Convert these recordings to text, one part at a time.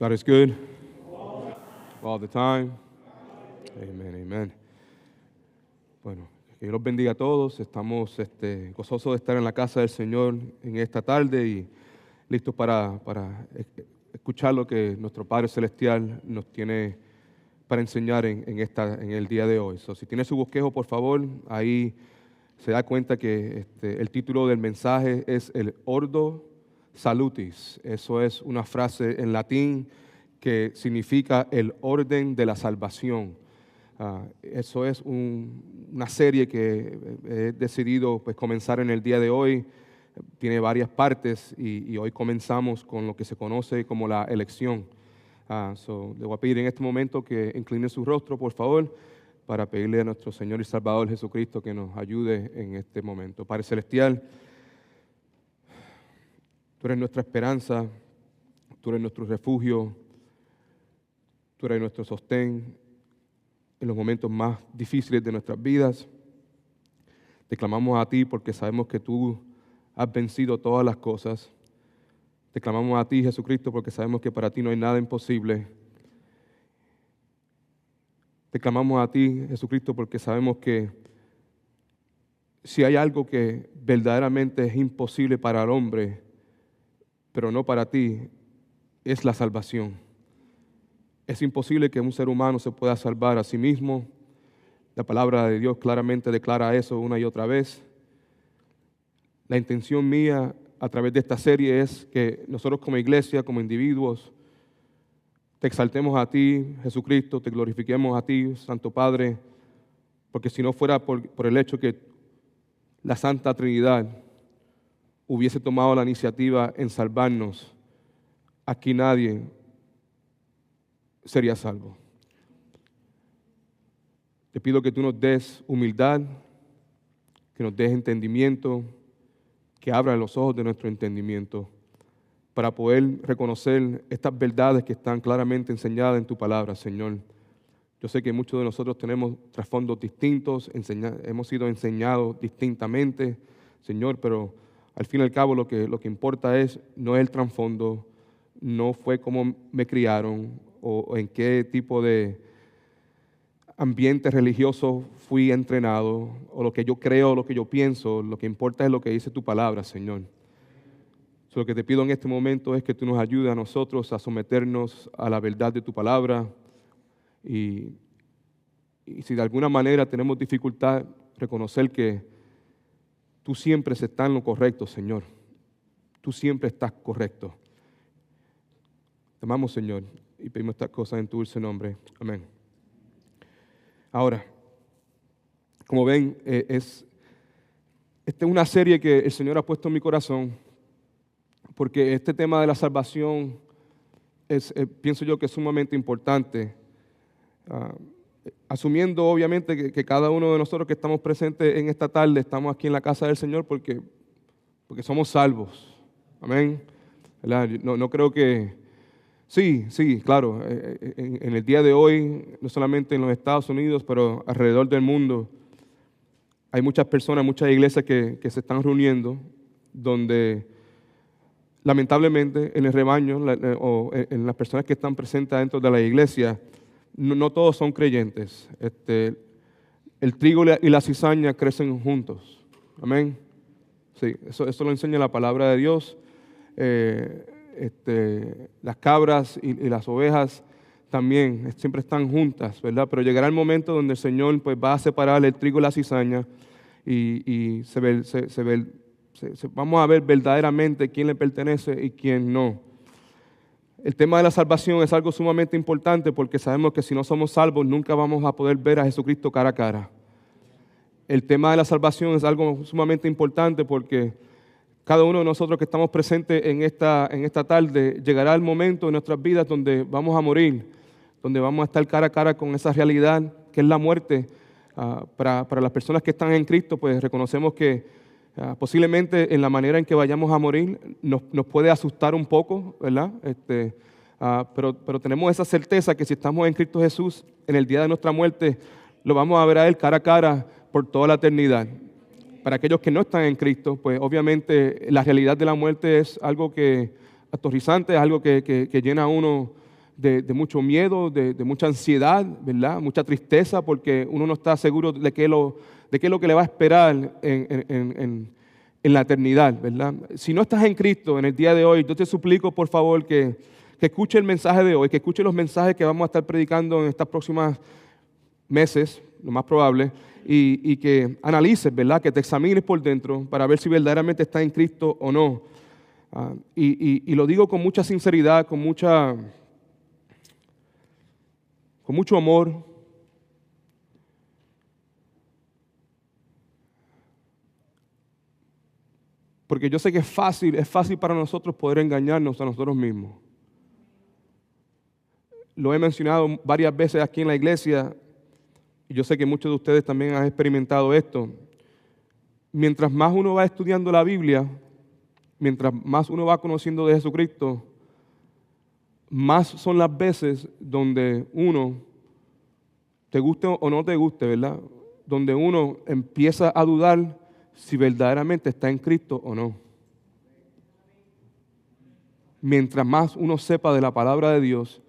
God is good all the time. Amen, amen. Bueno, que Dios los bendiga a todos. Estamos gozosos de estar en la casa del Señor en esta tarde y listos para escuchar lo que nuestro Padre Celestial nos tiene para enseñar en el día de hoy. Si tiene su bosquejo, por favor, ahí se da cuenta que el título del mensaje es el Ordo Salutis. Eso es una frase en latín que significa el orden de la salvación. Eso es una serie que he decidido comenzar en el día de hoy. Tiene varias partes y hoy comenzamos con lo que se conoce como la elección. Le voy a pedir en este momento que incline su rostro, por favor, para pedirle a nuestro Señor y Salvador Jesucristo que nos ayude en este momento. Padre Celestial, Tú eres nuestra esperanza, Tú eres nuestro refugio, Tú eres nuestro sostén en los momentos más difíciles de nuestras vidas. Te clamamos a Ti porque sabemos que Tú has vencido todas las cosas. Te clamamos a Ti, Jesucristo, porque sabemos que para Ti no hay nada imposible. Te clamamos a Ti, Jesucristo, porque sabemos que si hay algo que verdaderamente es imposible para el hombre, pero no para Ti, es la salvación. Es imposible que un ser humano se pueda salvar a sí mismo. La palabra de Dios claramente declara eso una y otra vez. La intención mía a través de esta serie es que nosotros como iglesia, como individuos, te exaltemos a Ti, Jesucristo, te glorifiquemos a Ti, Santo Padre, porque si no fuera por el hecho que la Santa Trinidad hubiese tomado la iniciativa en salvarnos, aquí nadie sería salvo. Te pido que Tú nos des humildad, que nos des entendimiento, que abra los ojos de nuestro entendimiento para poder reconocer estas verdades que están claramente enseñadas en Tu palabra, Señor. Yo sé que muchos de nosotros tenemos trasfondos distintos, hemos sido enseñados distintamente, Señor, pero al fin y al cabo lo que importa no es el trasfondo, no fue cómo me criaron o en qué tipo de ambiente religioso fui entrenado, o lo que yo creo, o lo que yo pienso. Lo que importa es lo que dice Tu palabra, Señor. Lo que te pido en este momento es que Tú nos ayudes a nosotros a someternos a la verdad de Tu palabra y si de alguna manera tenemos dificultad, reconocer que Tú siempre estás en lo correcto, Señor. Tú siempre estás correcto. Te amamos, Señor, y pedimos estas cosas en Tu dulce nombre. Amén. Ahora, como ven, esta es una serie que el Señor ha puesto en mi corazón, porque este tema de la salvación pienso yo que es sumamente importante, asumiendo obviamente que cada uno de nosotros que estamos presentes en esta tarde estamos aquí en la casa del Señor porque somos salvos. Amén. ¿Verdad? No creo que... Sí, claro, en el día de hoy, no solamente en los Estados Unidos, pero alrededor del mundo, hay muchas personas, muchas iglesias que se están reuniendo, donde lamentablemente en el rebaño o en las personas que están presentes dentro de la iglesia, no todos son creyentes. El trigo y la cizaña crecen juntos. Amén. Sí, eso lo enseña la palabra de Dios. Las cabras y las ovejas también siempre están juntas, ¿verdad? Pero llegará el momento donde el Señor pues va a separar el trigo y la cizaña y vamos a ver verdaderamente quién le pertenece y quién no. El tema de la salvación es algo sumamente importante porque sabemos que si no somos salvos nunca vamos a poder ver a Jesucristo cara a cara. El tema de la salvación es algo sumamente importante porque cada uno de nosotros que estamos presentes en esta tarde, llegará el momento en nuestras vidas donde vamos a morir, donde vamos a estar cara a cara con esa realidad que es la muerte. Para las personas que están en Cristo, pues reconocemos que posiblemente en la manera en que vayamos a morir nos puede asustar un poco, ¿verdad? Pero tenemos esa certeza que si estamos en Cristo Jesús, en el día de nuestra muerte, lo vamos a ver a Él cara a cara por toda la eternidad. Para aquellos que no están en Cristo, pues obviamente la realidad de la muerte es algo que aterrorizante, es algo que llena a uno de mucho miedo, de mucha ansiedad, ¿verdad? Mucha tristeza, porque uno no está seguro de qué es lo que le va a esperar en la eternidad, ¿verdad? Si no estás en Cristo en el día de hoy, yo te suplico, por favor, que escuche el mensaje de hoy, que escuche los mensajes que vamos a estar predicando en estas próximas meses, lo más probable, y que analices, ¿verdad? Que te examines por dentro para ver si verdaderamente estás en Cristo o no. Y lo digo con mucha sinceridad, con mucho amor. Porque yo sé que es fácil para nosotros poder engañarnos a nosotros mismos. Lo he mencionado varias veces aquí en la iglesia, y yo sé que muchos de ustedes también han experimentado esto. Mientras más uno va estudiando la Biblia, mientras más uno va conociendo de Jesucristo, más son las veces donde uno, te guste o no te guste, ¿verdad? Donde uno empieza a dudar si verdaderamente está en Cristo o no. Mientras más uno sepa de la palabra de Dios,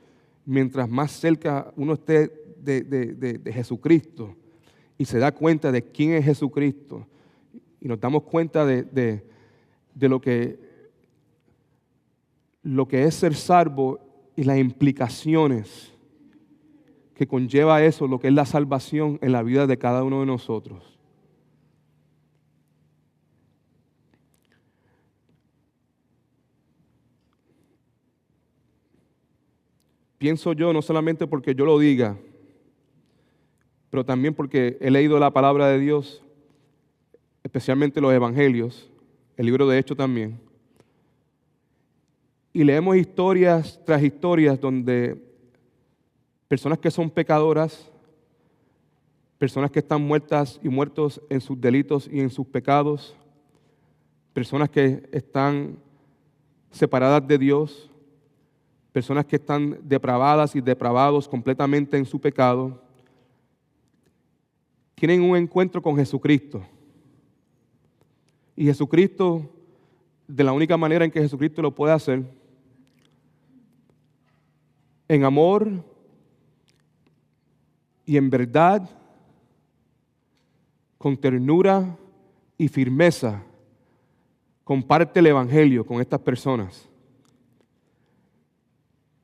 mientras más cerca uno esté de Jesucristo y se da cuenta de quién es Jesucristo y nos damos cuenta de lo que es ser salvo y las implicaciones que conlleva eso, lo que es la salvación en la vida de cada uno de nosotros. Pienso yo, no solamente porque yo lo diga, pero también porque he leído la palabra de Dios, especialmente los evangelios, el libro de Hechos también, y leemos historias tras historias donde personas que son pecadoras, personas que están muertas y muertos en sus delitos y en sus pecados, personas que están separadas de Dios, personas que están depravadas y depravados completamente en su pecado, tienen un encuentro con Jesucristo. Y Jesucristo, de la única manera en que Jesucristo lo puede hacer, en amor y en verdad, con ternura y firmeza, comparte el Evangelio con estas personas.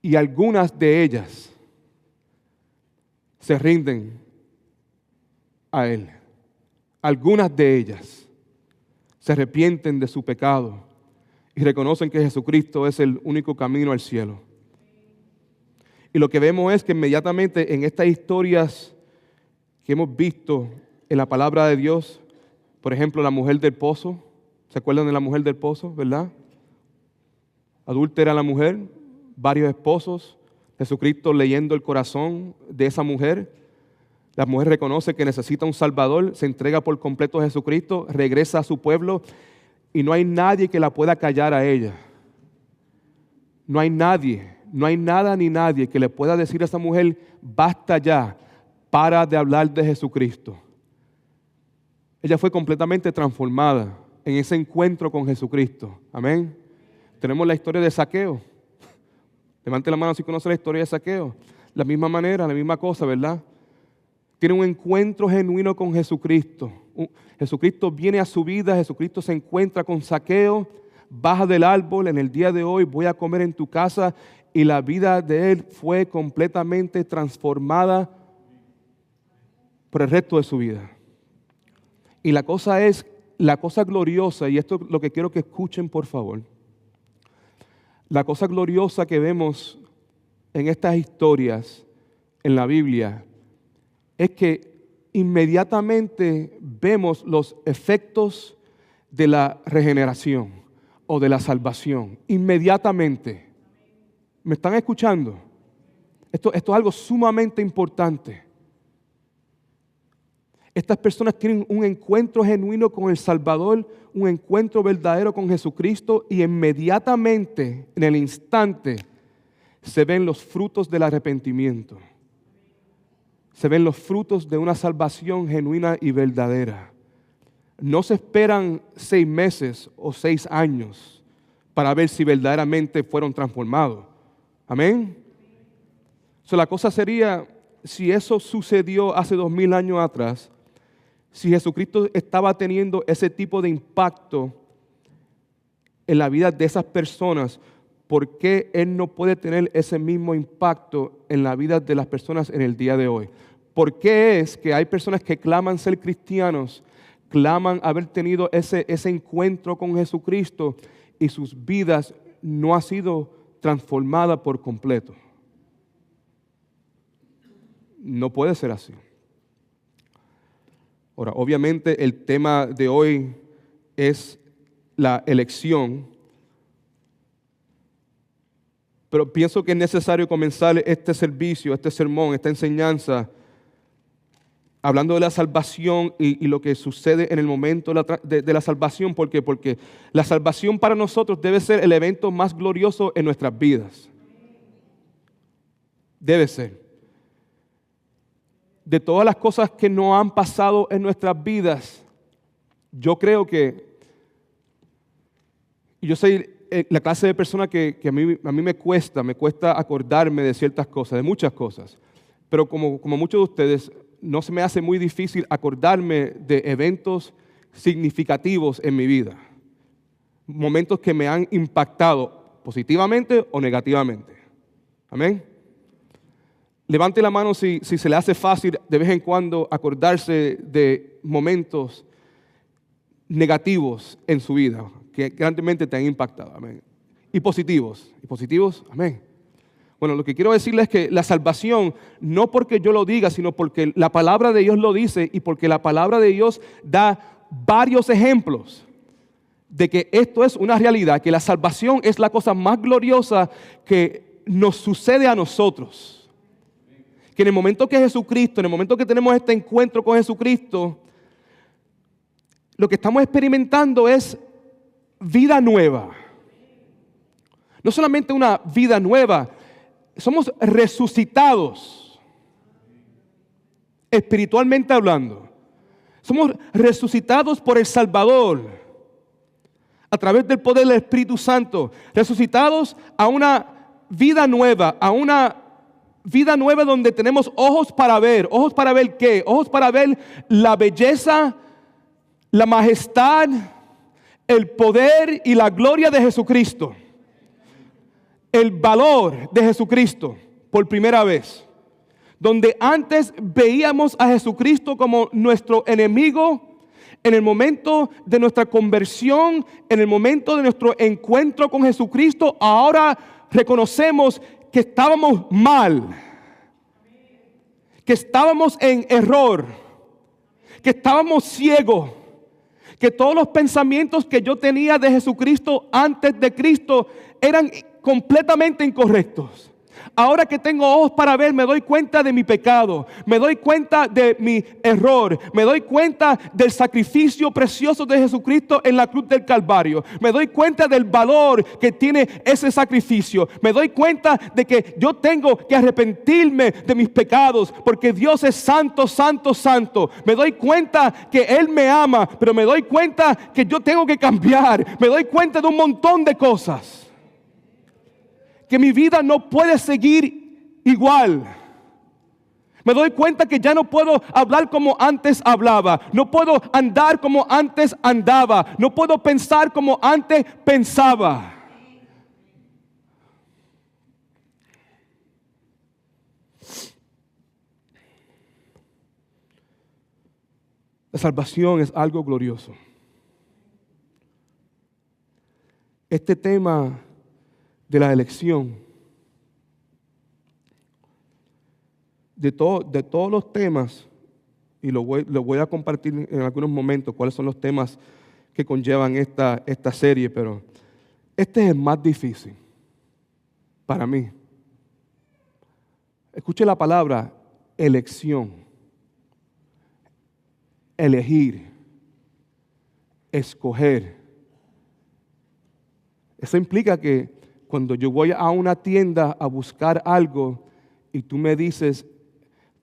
Y algunas de ellas se rinden a Él. Algunas de ellas se arrepienten de su pecado y reconocen que Jesucristo es el único camino al cielo. Y lo que vemos es que inmediatamente en estas historias que hemos visto en la palabra de Dios, por ejemplo, la mujer del pozo, ¿se acuerdan de la mujer del pozo, verdad? Adúltera la mujer, varios esposos, Jesucristo leyendo el corazón de esa mujer. La mujer reconoce que necesita un Salvador, se entrega por completo a Jesucristo, regresa a su pueblo y no hay nadie que la pueda callar a ella. No hay nadie, no hay nada ni nadie que le pueda decir a esa mujer, basta ya, para de hablar de Jesucristo. Ella fue completamente transformada en ese encuentro con Jesucristo. Amén. Tenemos la historia de Zaqueo. Levante la mano si conoce la historia de Zaqueo. La misma manera, la misma cosa, ¿verdad? Tiene un encuentro genuino con Jesucristo. Jesucristo viene a su vida, Jesucristo se encuentra con Zaqueo, baja del árbol, en el día de hoy voy a comer en tu casa, y la vida de él fue completamente transformada por el resto de su vida. Y la cosa gloriosa, y esto es lo que quiero que escuchen por favor, la cosa gloriosa que vemos en estas historias en la Biblia es que inmediatamente vemos los efectos de la regeneración o de la salvación. Inmediatamente. ¿Me están escuchando? Esto es algo sumamente importante. Estas personas tienen un encuentro genuino con el Salvador, un encuentro verdadero con Jesucristo, y inmediatamente, en el instante, se ven los frutos del arrepentimiento. Se ven los frutos de una salvación genuina y verdadera. No se esperan 6 meses o 6 años para ver si verdaderamente fueron transformados. Amén. La cosa sería, si eso sucedió hace 2000 años atrás, si Jesucristo estaba teniendo ese tipo de impacto en la vida de esas personas, ¿por qué Él no puede tener ese mismo impacto en la vida de las personas en el día de hoy? ¿Por qué es que hay personas que claman ser cristianos, claman haber tenido ese encuentro con Jesucristo y sus vidas no han sido transformadas por completo? No puede ser así. Ahora, obviamente el tema de hoy es la elección, pero pienso que es necesario comenzar este servicio, este sermón, esta enseñanza, hablando de la salvación y lo que sucede en el momento de la salvación. ¿Por qué? Porque la salvación para nosotros debe ser el evento más glorioso en nuestras vidas. Debe ser. De todas las cosas que no han pasado en nuestras vidas, yo creo que, yo soy la clase de persona que a mí me cuesta acordarme de ciertas cosas, de muchas cosas, pero como muchos de ustedes, no se me hace muy difícil acordarme de eventos significativos en mi vida, momentos que me han impactado positivamente o negativamente. Amén. Levante la mano si se le hace fácil de vez en cuando acordarse de momentos negativos en su vida que grandemente te han impactado. Amén. Y positivos. Amén. Bueno, lo que quiero decirles es que la salvación, no porque yo lo diga, sino porque la palabra de Dios lo dice y porque la palabra de Dios da varios ejemplos de que esto es una realidad, que la salvación es la cosa más gloriosa que nos sucede a nosotros. Que en el momento que Jesucristo, en el momento que tenemos este encuentro con Jesucristo, lo que estamos experimentando es vida nueva. No solamente una vida nueva, somos resucitados, espiritualmente hablando. Somos resucitados por el Salvador, a través del poder del Espíritu Santo, resucitados a una vida nueva, a una vida nueva donde tenemos ojos para ver ¿qué? Ojos para ver la belleza, la majestad, el poder y la gloria de Jesucristo. El valor de Jesucristo por primera vez. Donde antes veíamos a Jesucristo como nuestro enemigo, en el momento de nuestra conversión, en el momento de nuestro encuentro con Jesucristo, ahora reconocemos que estábamos mal, que estábamos en error, que estábamos ciegos, que todos los pensamientos que yo tenía de Jesucristo antes de Cristo eran completamente incorrectos. Ahora que tengo ojos para ver, me doy cuenta de mi pecado, me doy cuenta de mi error, me doy cuenta del sacrificio precioso de Jesucristo en la cruz del Calvario, me doy cuenta del valor que tiene ese sacrificio, me doy cuenta de que yo tengo que arrepentirme de mis pecados porque Dios es santo, santo, santo. Me doy cuenta que Él me ama, pero me doy cuenta que yo tengo que cambiar, me doy cuenta de un montón de cosas. Que mi vida no puede seguir igual. Me doy cuenta que ya no puedo hablar como antes hablaba. No puedo andar como antes andaba. No puedo pensar como antes pensaba. La salvación es algo glorioso. Este tema de la elección, de todos los temas, y lo voy a compartir en algunos momentos, cuáles son los temas que conllevan esta serie, pero este es el más difícil para mí. Escuche la palabra elección, elegir, escoger. Eso implica que cuando yo voy a una tienda a buscar algo y tú me dices,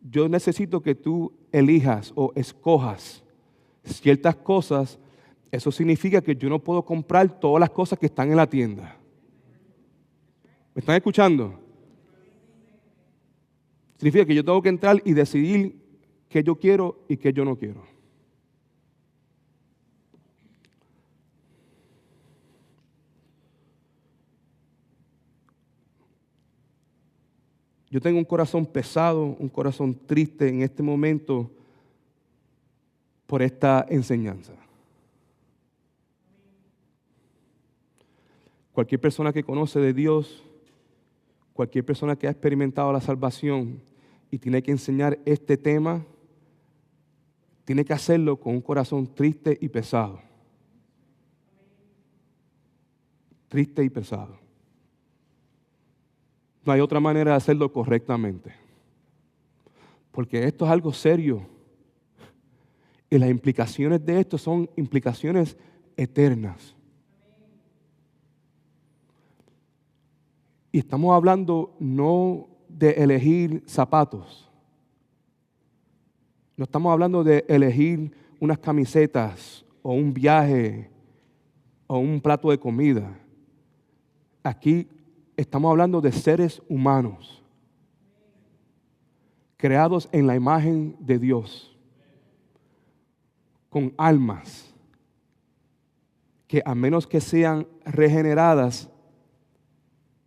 yo necesito que tú elijas o escojas ciertas cosas, eso significa que yo no puedo comprar todas las cosas que están en la tienda. ¿Me están escuchando? Significa que yo tengo que entrar y decidir qué yo quiero y qué yo no quiero. Yo tengo un corazón pesado, un corazón triste en este momento por esta enseñanza. Cualquier persona que conoce de Dios, cualquier persona que ha experimentado la salvación y tiene que enseñar este tema, tiene que hacerlo con un corazón triste y pesado. Triste y pesado. No hay otra manera de hacerlo correctamente. Porque esto es algo serio. Y las implicaciones de esto son implicaciones eternas. Y estamos hablando no de elegir zapatos. No estamos hablando de elegir unas camisetas o un viaje o un plato de comida. Aquí estamos hablando de seres humanos, creados en la imagen de Dios, con almas, que a menos que sean regeneradas,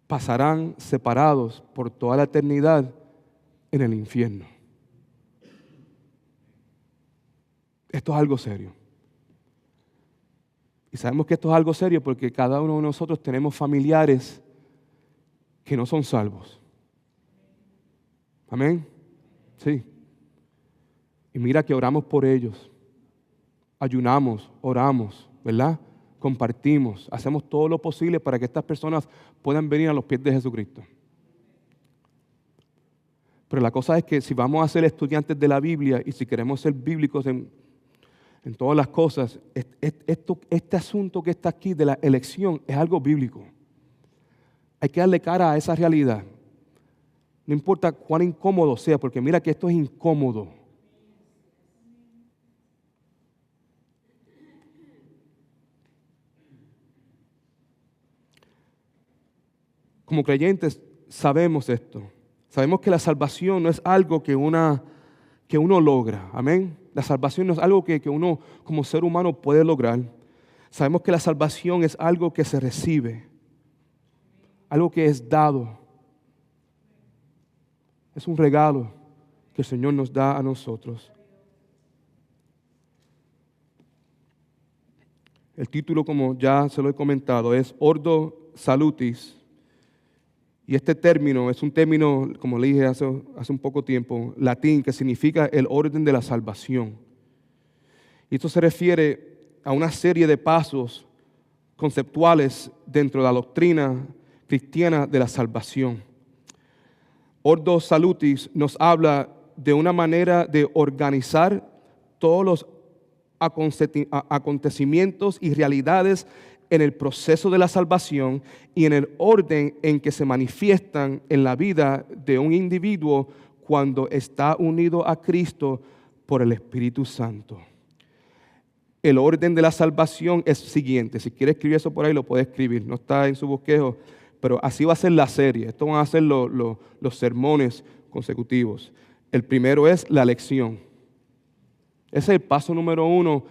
pasarán separados por toda la eternidad en el infierno. Esto es algo serio. Y sabemos que esto es algo serio porque cada uno de nosotros tenemos familiares que no son salvos. Amén. Sí. Y mira que oramos por ellos. Ayunamos, oramos, ¿verdad? Compartimos, hacemos todo lo posible para que estas personas puedan venir a los pies de Jesucristo. Pero la cosa es que si vamos a ser estudiantes de la Biblia y si queremos ser bíblicos en todas las cosas, este asunto que está aquí de la elección es algo bíblico. Hay que darle cara a esa realidad. No importa cuán incómodo sea, porque mira que esto es incómodo. Como creyentes sabemos esto. Sabemos que la salvación no es algo que uno logra. Amén. La salvación no es algo que uno como ser humano puede lograr. Sabemos que la salvación es algo que se recibe. Algo que es dado. Es un regalo que el Señor nos da a nosotros. El título, como ya se lo he comentado, es Ordo Salutis. Y este término es un término, como le dije hace un poco tiempo, latín, que significa el orden de la salvación. Y esto se refiere a una serie de pasos conceptuales dentro de la doctrina cristiana de la salvación. Ordo Salutis nos habla de una manera de organizar todos los acontecimientos y realidades en el proceso de la salvación y en el orden en que se manifiestan en la vida de un individuo cuando está unido a Cristo por el Espíritu Santo. El orden de la salvación es siguiente. Si quiere escribir eso por ahí, lo puede escribir. No está en su bosquejo, pero así va a ser la serie. Estos van a ser los sermones consecutivos. El primero es la elección. Ese es el paso número 1,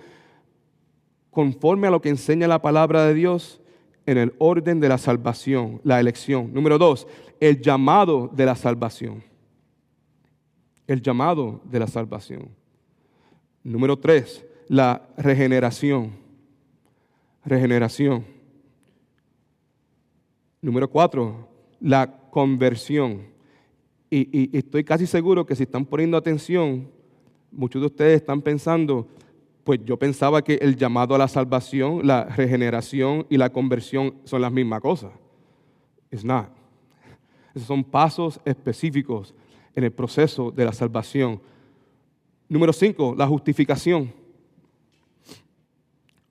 conforme a lo que enseña la palabra de Dios en el orden de la salvación, la elección. Número 2, el llamado de la salvación. El llamado de la salvación. Número 3, la regeneración. Regeneración. Número 4, la conversión. Y estoy casi seguro que si están poniendo atención, muchos de ustedes están pensando, pues yo pensaba que el llamado a la salvación, la regeneración y la conversión son las mismas cosas. It's not. Esos son pasos específicos en el proceso de la salvación. Número 5, la justificación.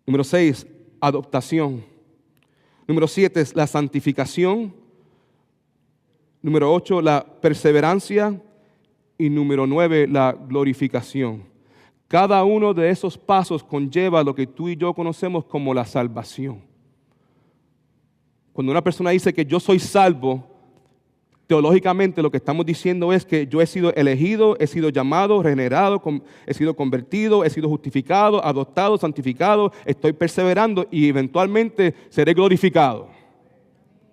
Número 6, adoptación. Número 7 es la santificación. Número 8, la perseverancia. Y número 9, la glorificación. Cada uno de esos pasos conlleva lo que tú y yo conocemos como la salvación. Cuando una persona dice que yo soy salvo, Teológicamente lo que estamos diciendo es que yo he sido elegido, he sido llamado, regenerado, he sido convertido, he sido justificado, adoptado, santificado, estoy perseverando y eventualmente seré glorificado.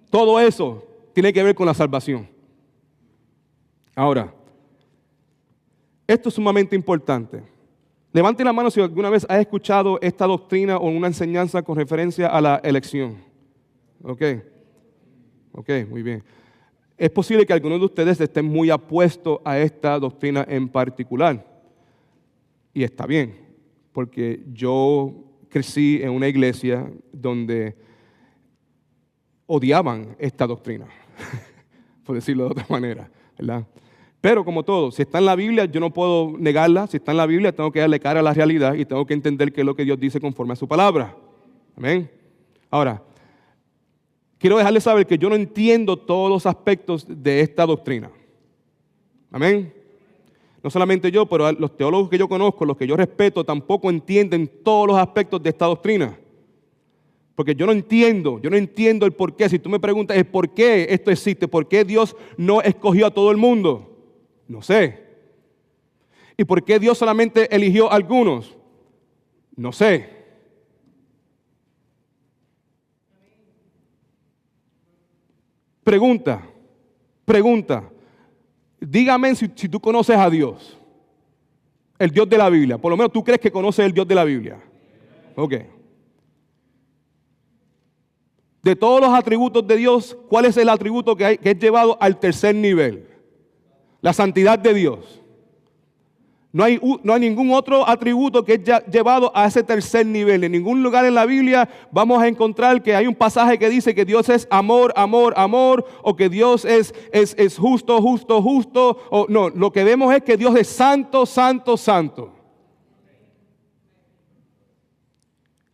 Todo eso tiene que ver con la salvación. Ahora, esto es sumamente importante. Levante la mano si alguna vez ha escuchado esta doctrina o una enseñanza con referencia a la elección. Ok, muy bien. Es posible que algunos de ustedes estén muy apuestos a esta doctrina en particular. Y está bien, porque yo crecí en una iglesia donde odiaban esta doctrina, por decirlo de otra manera, ¿verdad? Pero como todo, si está en la Biblia, yo no puedo negarla. Si está en la Biblia, tengo que darle cara a la realidad y tengo que entender qué es lo que Dios dice conforme a su palabra. Amén. Ahora, quiero dejarles saber que yo no entiendo todos los aspectos de esta doctrina. Amén. No solamente yo, pero los teólogos que yo conozco, los que yo respeto, tampoco entienden todos los aspectos de esta doctrina. Porque yo no entiendo el por qué. Si tú me preguntas el por qué esto existe, por qué Dios no escogió a todo el mundo, no sé. ¿Y por qué Dios solamente eligió a algunos? No sé. Pregunta. Dígame si tú conoces a Dios, el Dios de la Biblia. Por lo menos tú crees que conoces el Dios de la Biblia. Ok. De todos los atributos de Dios, ¿cuál es el atributo que es llevado al tercer nivel? La santidad de Dios. No hay ningún otro atributo que es llevado a ese tercer nivel. En ningún lugar en la Biblia vamos a encontrar que hay un pasaje que dice que Dios es amor, o que Dios es justo. O no, lo que vemos es que Dios es santo.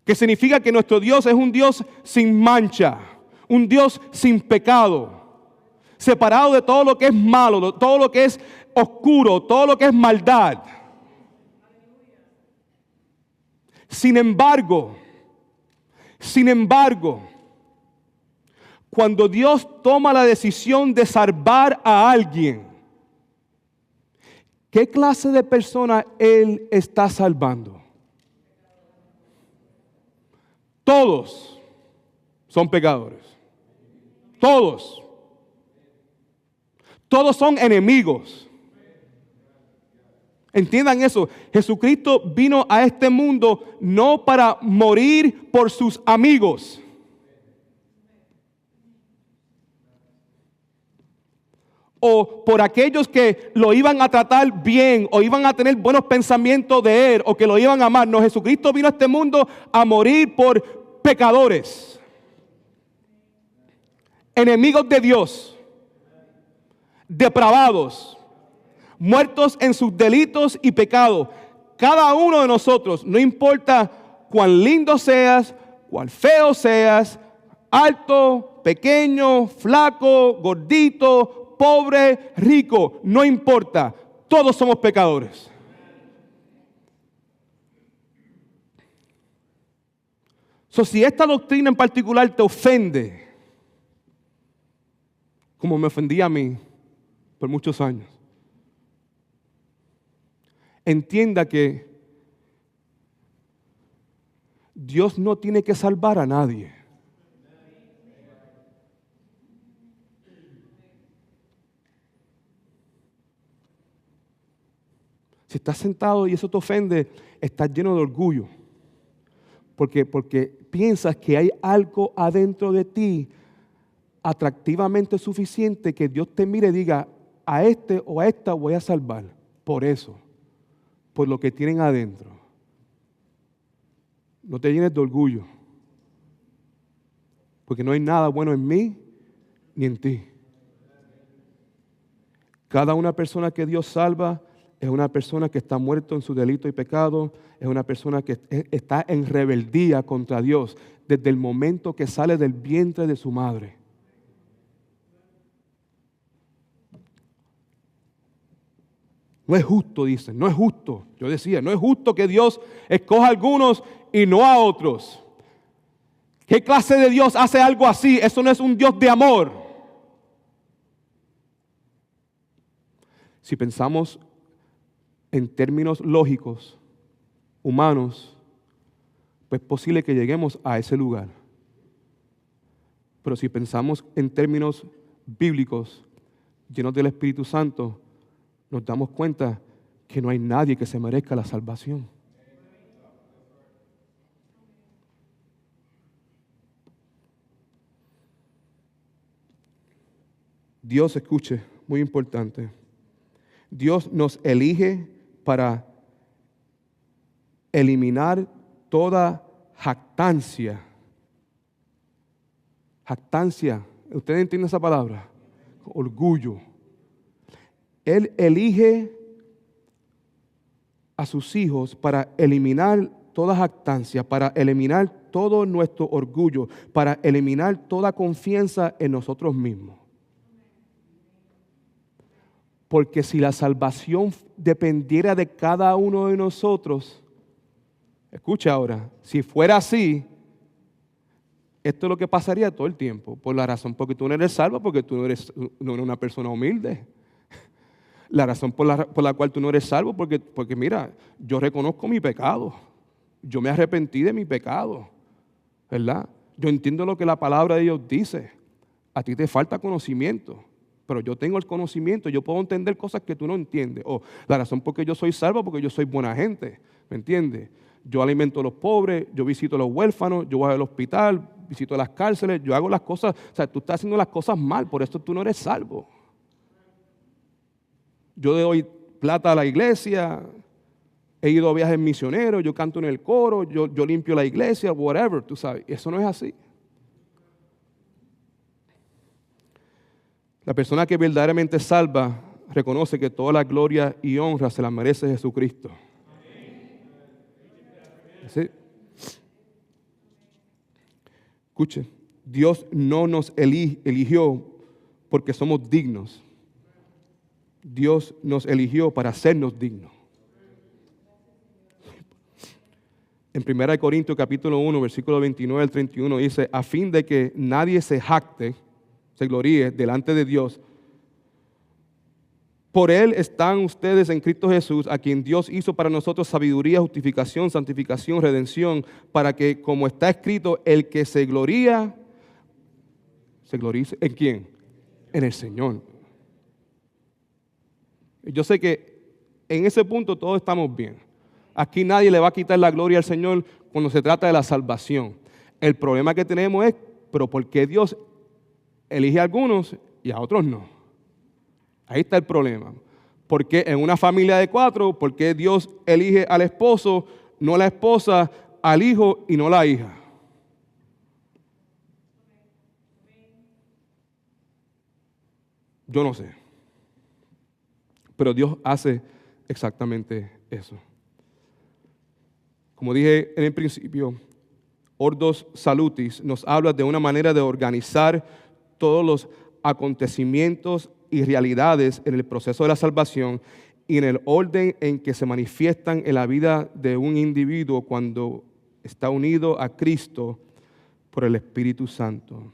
Que significa que nuestro Dios es un Dios sin mancha, un Dios sin pecado, separado de todo lo que es malo, todo lo que es oscuro, todo lo que es maldad. Sin embargo, cuando Dios toma la decisión de salvar a alguien, ¿qué clase de persona Él está salvando? Todos son pecadores. Todos son enemigos. Entiendan eso. Jesucristo vino a este mundo no para morir por sus amigos. O por aquellos que lo iban a tratar bien, o iban a tener buenos pensamientos de Él, o que lo iban a amar. No, Jesucristo vino a este mundo a morir por pecadores, enemigos de Dios, depravados, muertos en sus delitos y pecados. Cada uno de nosotros, no importa cuán lindo seas, cuán feo seas, alto, pequeño, flaco, gordito, pobre, rico, no importa, todos somos pecadores. Si esta doctrina en particular te ofende, como me ofendía a mí por muchos años, entienda que Dios no tiene que salvar a nadie. Si estás sentado y eso te ofende, estás lleno de orgullo. Porque piensas que hay algo adentro de ti atractivamente suficiente que Dios te mire y diga, a este o a esta voy a salvar. Por eso, por lo que tienen adentro. No te llenes de orgullo. Porque no hay nada bueno en mí ni en ti. Cada una persona que Dios salva es una persona que está muerto en su delito y pecado, es una persona que está en rebeldía contra Dios desde el momento que sale del vientre de su madre. No es justo, dicen, no es justo. Yo decía, no es justo que Dios escoja a algunos y no a otros. ¿Qué clase de Dios hace algo así? Eso no es un Dios de amor. Si pensamos en términos lógicos, humanos, pues es posible que lleguemos a ese lugar. Pero si pensamos en términos bíblicos, llenos del Espíritu Santo, nos damos cuenta que no hay nadie que se merezca la salvación. Dios, escuche, muy importante. Dios nos elige para eliminar toda jactancia. Jactancia, ¿ustedes entienden esa palabra? Orgullo. Él elige a sus hijos para eliminar toda jactancia, para eliminar todo nuestro orgullo, para eliminar toda confianza en nosotros mismos. Porque si la salvación dependiera de cada uno de nosotros, escucha ahora, si fuera así, esto es lo que pasaría todo el tiempo. Por la razón porque tú no eres salvo, porque tú no eres una persona humilde. La razón por la cual tú no eres salvo, porque mira, yo reconozco mi pecado. Yo me arrepentí de mi pecado, ¿verdad? Yo entiendo lo que la palabra de Dios dice. A ti te falta conocimiento. Pero yo tengo el conocimiento, yo puedo entender cosas que tú no entiendes. O la razón por qué yo soy salvo, porque yo soy buena gente, ¿me entiendes? Yo alimento a los pobres, yo visito a los huérfanos, yo voy al hospital, visito las cárceles, yo hago las cosas, o sea, tú estás haciendo las cosas mal, por eso tú no eres salvo. Yo le doy plata a la iglesia, he ido a viajes misioneros, yo canto en el coro, yo limpio la iglesia, whatever, tú sabes, eso no es así. La persona que verdaderamente es salva reconoce que toda la gloria y honra se la merece Jesucristo. ¿Sí? Escuche, Dios no nos eligió porque somos dignos. Dios nos eligió para hacernos dignos. En 1 Corintios capítulo 1, versículo 29 al 31 dice, a fin de que nadie se jacte, se gloríe delante de Dios. Por Él están ustedes en Cristo Jesús, a quien Dios hizo para nosotros sabiduría, justificación, santificación, redención, para que, como está escrito, el que se gloríe, ¿en quién? En el Señor. Yo sé que en ese punto todos estamos bien. Aquí nadie le va a quitar la gloria al Señor cuando se trata de la salvación. El problema que tenemos es, pero ¿por qué Dios elige a algunos y a otros no? Ahí está el problema. ¿Por qué en una familia de 4, por qué Dios elige al esposo, no a la esposa, al hijo y no a la hija? Yo no sé. Pero Dios hace exactamente eso. Como dije en el principio, Ordo Salutis nos habla de una manera de organizar todos los acontecimientos y realidades en el proceso de la salvación y en el orden en que se manifiestan en la vida de un individuo cuando está unido a Cristo por el Espíritu Santo.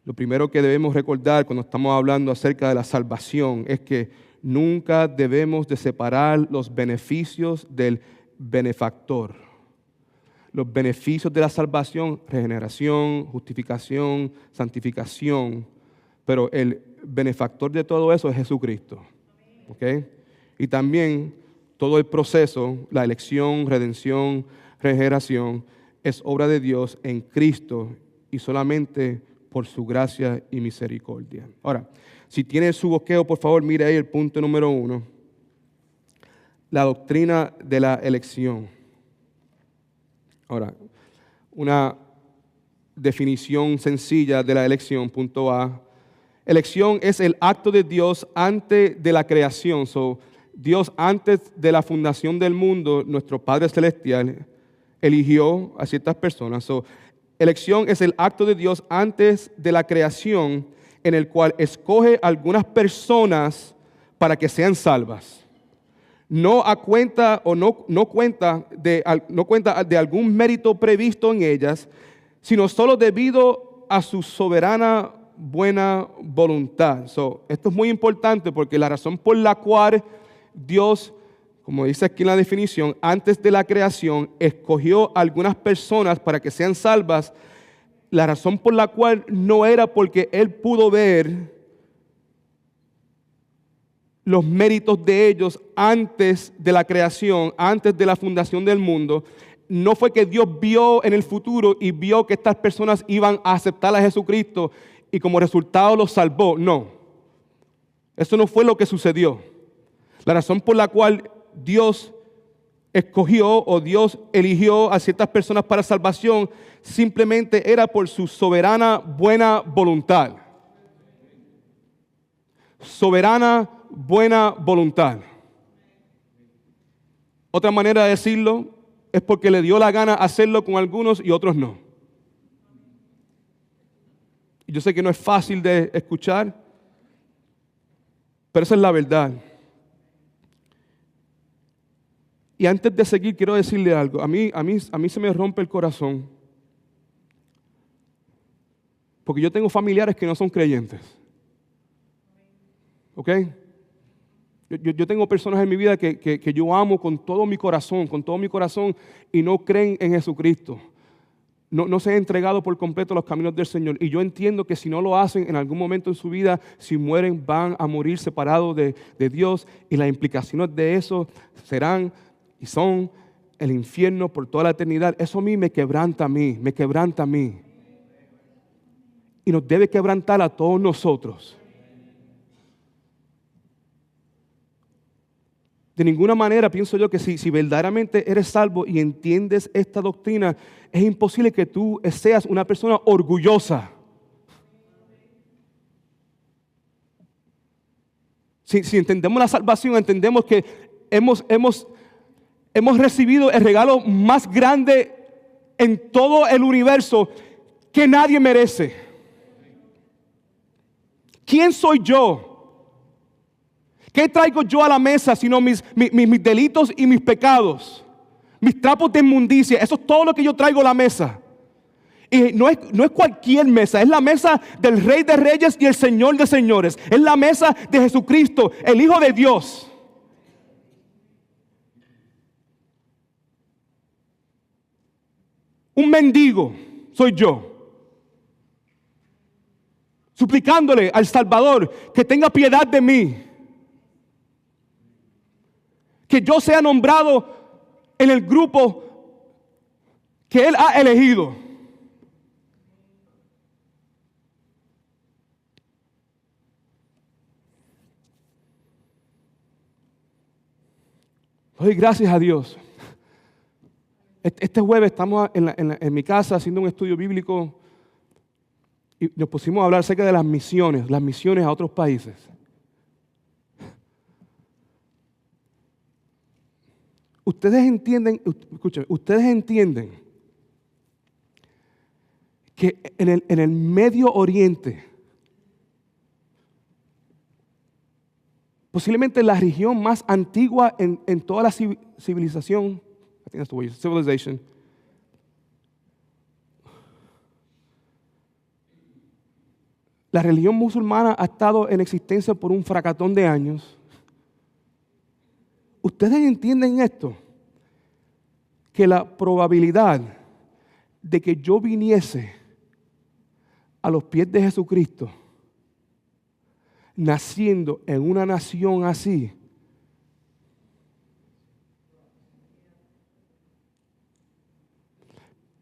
Lo primero que debemos recordar cuando estamos hablando acerca de la salvación es que nunca debemos de separar los beneficios del benefactor. Los beneficios de la salvación, regeneración, justificación, santificación, pero el benefactor de todo eso es Jesucristo. ¿Okay? Y también todo el proceso, la elección, redención, regeneración, es obra de Dios en Cristo y solamente por su gracia y misericordia. Ahora, si tiene su bosquejo, por favor, mire ahí el punto número 1. La doctrina de la elección. Ahora, una definición sencilla de la elección, punto A. Elección es el acto de Dios antes de la creación. Dios antes de la fundación del mundo, nuestro Padre Celestial, eligió a ciertas personas. Elección es el acto de Dios antes de la creación en el cual escoge a algunas personas para que sean salvas. No cuenta de algún mérito previsto en ellas, sino solo debido a su soberana buena voluntad. Esto es muy importante porque la razón por la cual Dios, como dice aquí en la definición, antes de la creación, escogió a algunas personas para que sean salvas, la razón por la cual no era porque Él pudo ver los méritos de ellos antes de la creación, antes de la fundación del mundo. No fue que Dios vio en el futuro y vio que estas personas iban a aceptar a Jesucristo y como resultado los salvó. No, eso no fue lo que sucedió. La razón por la cual Dios escogió o Dios eligió a ciertas personas para salvación simplemente era por su soberana buena voluntad. Soberana buena voluntad. Otra manera de decirlo es porque le dio la gana hacerlo con algunos y otros no. Yo sé que no es fácil de escuchar, pero esa es la verdad. Y antes de seguir, quiero decirle algo. A mí se me rompe el corazón. Porque yo tengo familiares que no son creyentes. ¿Ok? Yo tengo personas en mi vida que yo amo con todo mi corazón, y no creen en Jesucristo. No se han entregado por completo a los caminos del Señor. Y yo entiendo que si no lo hacen en algún momento en su vida, si mueren, van a morir separados de Dios. Y las implicaciones de eso serán y son el infierno por toda la eternidad. Eso a mí me quebranta a mí. Y nos debe quebrantar a todos nosotros. De ninguna manera pienso yo que si verdaderamente eres salvo y entiendes esta doctrina, es imposible que tú seas una persona orgullosa. Si entendemos la salvación, entendemos que hemos recibido el regalo más grande en todo el universo que nadie merece. ¿Quién soy yo? ¿Qué traigo yo a la mesa sino mis delitos y mis pecados? Mis trapos de inmundicia. Eso es todo lo que yo traigo a la mesa. Y no es cualquier mesa. Es la mesa del Rey de Reyes y el Señor de Señores. Es la mesa de Jesucristo, el Hijo de Dios. Un mendigo soy yo. Suplicándole al Salvador que tenga piedad de mí. Que yo sea nombrado en el grupo que Él ha elegido. Doy gracias a Dios. Este jueves estamos en mi casa haciendo un estudio bíblico y nos pusimos a hablar acerca de las misiones a otros países. Ustedes entienden que en el Medio Oriente, posiblemente la región más antigua en toda la civilización, I think that's the word, civilization, la religión musulmana ha estado en existencia por un fracatón de años. ¿Ustedes entienden esto? Que la probabilidad de que yo viniese a los pies de Jesucristo, naciendo en una nación así,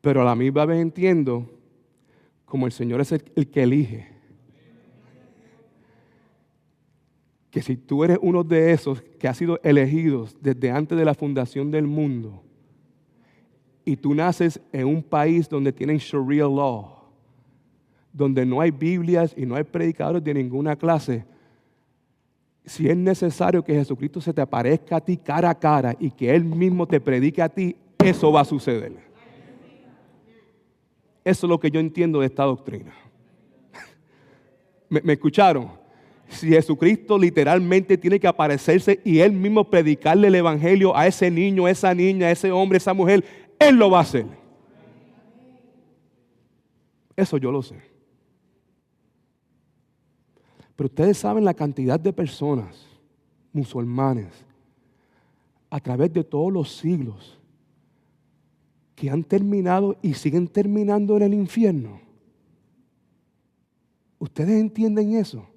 pero a la misma vez entiendo como el Señor es el que elige. Que si tú eres uno de esos que ha sido elegidos desde antes de la fundación del mundo y tú naces en un país donde tienen Sharia law, donde no hay Biblias y no hay predicadores de ninguna clase, si es necesario que Jesucristo se te aparezca a ti cara a cara y que Él mismo te predique a ti, eso va a suceder. Eso es lo que yo entiendo de esta doctrina. ¿Me escucharon? Si Jesucristo literalmente tiene que aparecerse y Él mismo predicarle el evangelio a ese niño, a esa niña, a ese hombre, a esa mujer, Él lo va a hacer. Eso yo lo sé. Pero ustedes saben la cantidad de personas, musulmanes, a través de todos los siglos, que han terminado y siguen terminando en el infierno. ¿Ustedes entienden eso?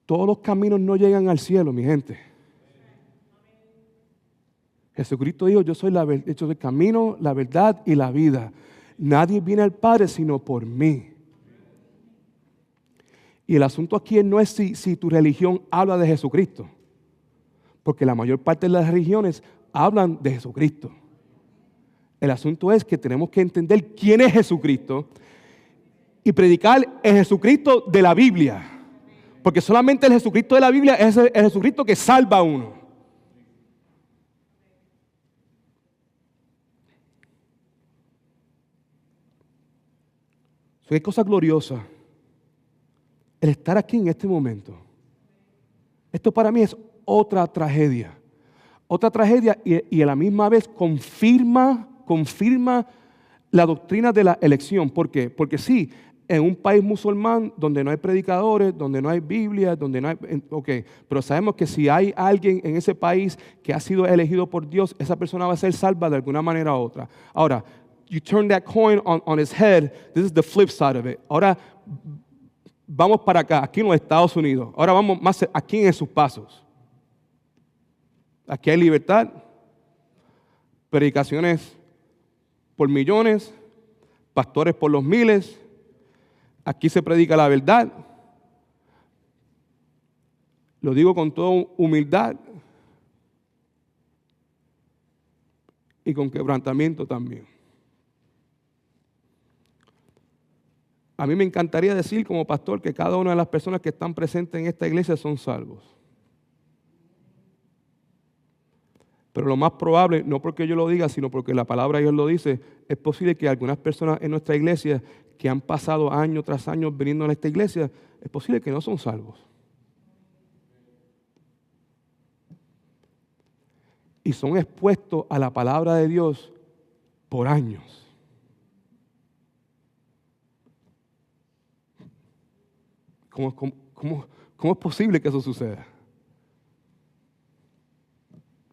Todos los caminos no llegan al cielo, mi gente. Jesucristo dijo, yo soy el camino, la verdad y la vida. Nadie viene al Padre sino por mí. Y el asunto aquí no es si tu religión habla de Jesucristo, porque la mayor parte de las religiones hablan de Jesucristo. El asunto es que tenemos que entender quién es Jesucristo y predicar el Jesucristo de la Biblia. Porque solamente el Jesucristo de la Biblia es el Jesucristo que salva a uno. Qué cosa gloriosa el estar aquí en este momento. Esto para mí es otra tragedia. Otra tragedia y a la misma vez confirma la doctrina de la elección. ¿Por qué? Porque sí, en un país musulmán donde no hay predicadores, donde no hay Biblia, donde no hay... pero sabemos que si hay alguien en ese país que ha sido elegido por Dios, esa persona va a ser salva de alguna manera u otra. Ahora, you turn that coin on its head, this is the flip side of it. Ahora, vamos para acá, aquí en los Estados Unidos. Ahora vamos más aquí en sus pasos. Aquí hay libertad, predicaciones por millones, pastores por los miles. Aquí se predica la verdad. Lo digo con toda humildad y con quebrantamiento también. A mí me encantaría decir como pastor que cada una de las personas que están presentes en esta iglesia son salvos. Pero lo más probable, no porque yo lo diga, sino porque la palabra de Dios lo dice, es posible que algunas personas en nuestra iglesia que han pasado año tras año viniendo a esta iglesia, es posible que no son salvos. Y son expuestos a la palabra de Dios por años. ¿Cómo es posible que eso suceda?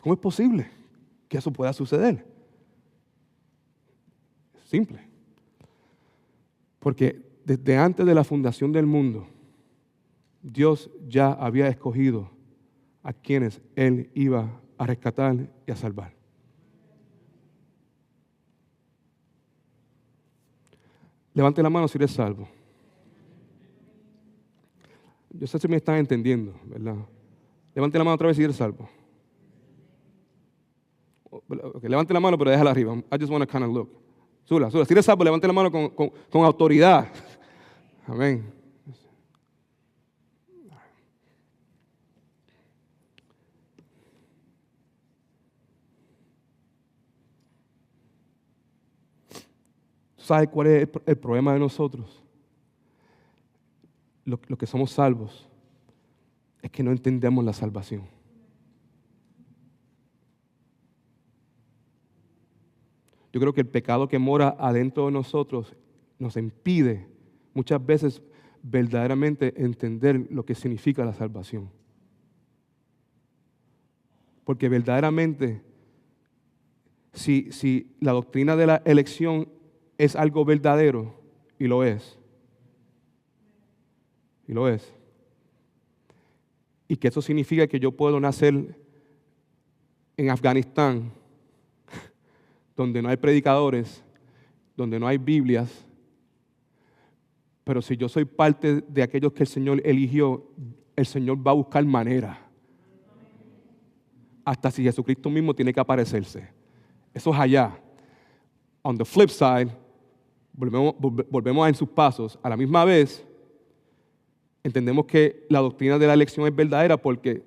¿Cómo es posible que eso pueda suceder? Es simple. Porque desde antes de la fundación del mundo, Dios ya había escogido a quienes Él iba a rescatar y a salvar. Levante la mano si eres salvo. Yo sé si me están entendiendo, ¿verdad? Levante la mano otra vez si eres salvo. Okay, levante la mano, pero déjala arriba. I just want to kind of look. Sula. Si eres salvo, levante la mano con autoridad. Amén. ¿Sabes cuál es el problema de nosotros? Los que somos salvos es que no entendemos la salvación. Yo creo que el pecado que mora adentro de nosotros nos impide muchas veces verdaderamente entender lo que significa la salvación. Porque verdaderamente, si la doctrina de la elección es algo verdadero, y lo es, y que eso significa que yo puedo nacer en Afganistán, donde no hay predicadores, donde no hay Biblias, pero si yo soy parte de aquellos que el Señor eligió, el Señor va a buscar manera. Hasta si Jesucristo mismo tiene que aparecerse. Eso es allá. On the flip side, volvemos en sus pasos. A la misma vez, entendemos que la doctrina de la elección es verdadera porque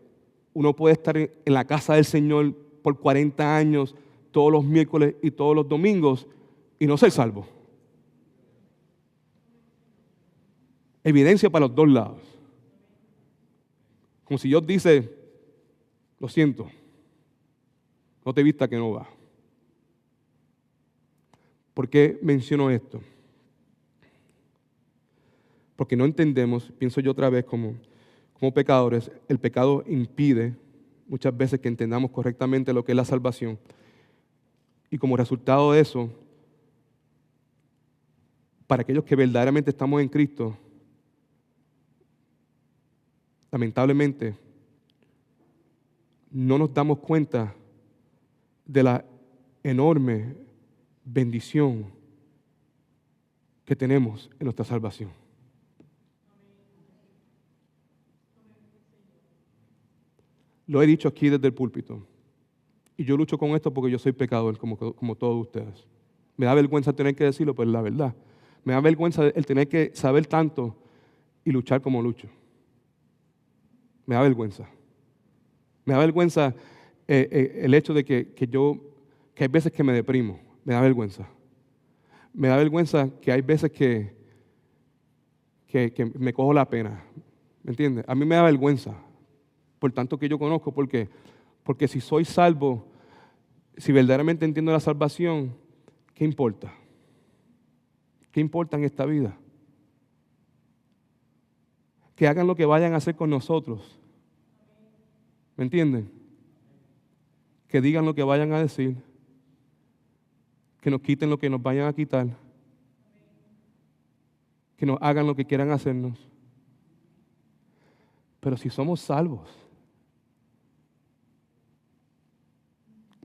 uno puede estar en la casa del Señor por 40 años, todos los miércoles y todos los domingos, y no ser salvo. Evidencia para los dos lados. Como si Dios dice, lo siento, no te vista que no va. ¿Por qué menciono esto? porque no entendemos, pienso yo otra vez como pecadores, el pecado impide muchas veces que entendamos correctamente lo que es la salvación. Y como resultado de eso, para aquellos que verdaderamente estamos en Cristo, lamentablemente, no nos damos cuenta de la enorme bendición que tenemos en nuestra salvación. Lo he dicho aquí desde el púlpito. Y yo lucho con esto porque yo soy pecador, como todos ustedes. Me da vergüenza tener que decirlo, pero es la verdad. Me da vergüenza el tener que saber tanto y luchar como lucho. Me da vergüenza. Me da vergüenza el hecho de que hay veces que me deprimo. Me da vergüenza. Me da vergüenza que hay veces que me cojo la pena. ¿Me entiendes? A mí me da vergüenza. Por tanto que yo conozco, porque si soy salvo, si verdaderamente entiendo la salvación, ¿qué importa? ¿Qué importa en esta vida? Que hagan lo que vayan a hacer con nosotros. ¿Me entienden? Que digan lo que vayan a decir. Que nos quiten lo que nos vayan a quitar. Que nos hagan lo que quieran hacernos. Pero si somos salvos,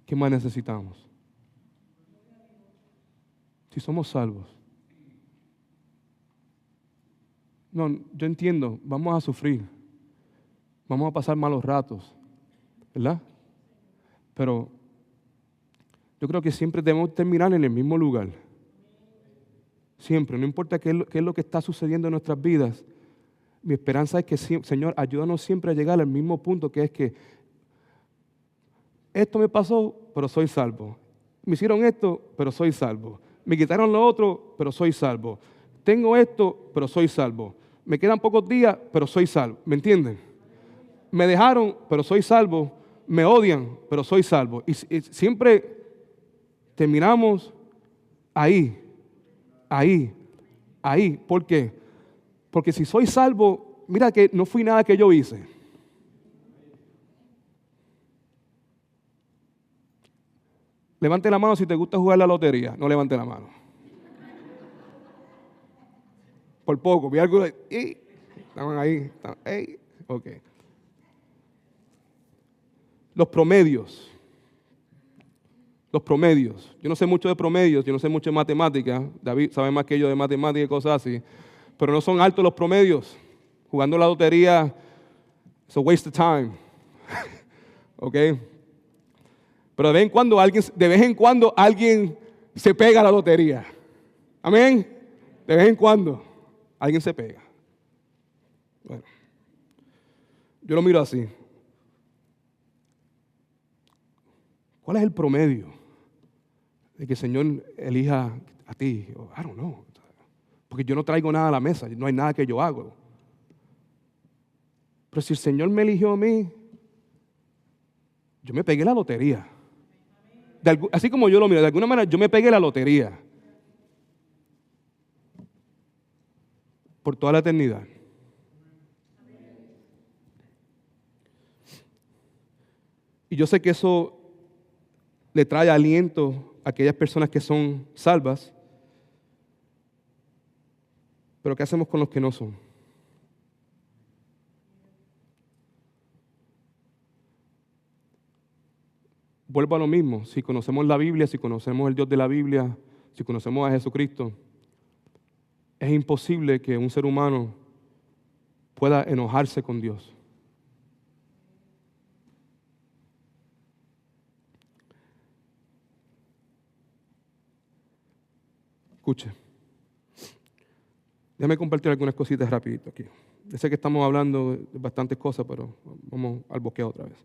¿qué más necesitamos? Si somos salvos. No, yo entiendo, vamos a sufrir. Vamos a pasar malos ratos, ¿verdad? Pero yo creo que siempre debemos terminar en el mismo lugar. Siempre, no importa qué es lo que está sucediendo en nuestras vidas. Mi esperanza es que, Señor, ayúdanos siempre a llegar al mismo punto, que es que esto me pasó, pero soy salvo. Me hicieron esto, pero soy salvo. Me quitaron lo otro, pero soy salvo. Tengo esto, pero soy salvo. Me quedan pocos días, pero soy salvo. ¿Me entienden? Me dejaron, pero soy salvo. Me odian, pero soy salvo. Y siempre terminamos ahí. ¿Por qué? Porque si soy salvo, mira que no fui nada que yo hice. Levante la mano si te gusta jugar la lotería. No levante la mano. Por poco. Vi algo. Estaban ahí. Ok. Los promedios. Yo no sé mucho de promedios, yo no sé mucho de matemáticas. David sabe más que yo de matemáticas y cosas así. Pero no son altos los promedios. Jugando la lotería, it's a waste of time. ¿Ok? Pero de vez en cuando alguien se pega a la lotería. Amén. De vez en cuando alguien se pega. Bueno, yo lo miro así. ¿Cuál es el promedio de que el Señor elija a ti? I don't know. Porque yo no traigo nada a la mesa, no hay nada que yo hago. Pero si el Señor me eligió a mí, yo me pegué la lotería. Así como yo lo miro, de alguna manera yo me pegué la lotería. Por toda la eternidad. Y yo sé que eso le trae aliento a aquellas personas que son salvas. Pero ¿qué hacemos con los que no son? Vuelvo a lo mismo. Si conocemos la Biblia, si conocemos el Dios de la Biblia, si conocemos a Jesucristo, es imposible que un ser humano pueda enojarse con Dios. Escuche. Déjame compartir algunas cositas rapidito aquí. Yo sé que estamos hablando de bastantes cosas, pero vamos al bosqueo otra vez.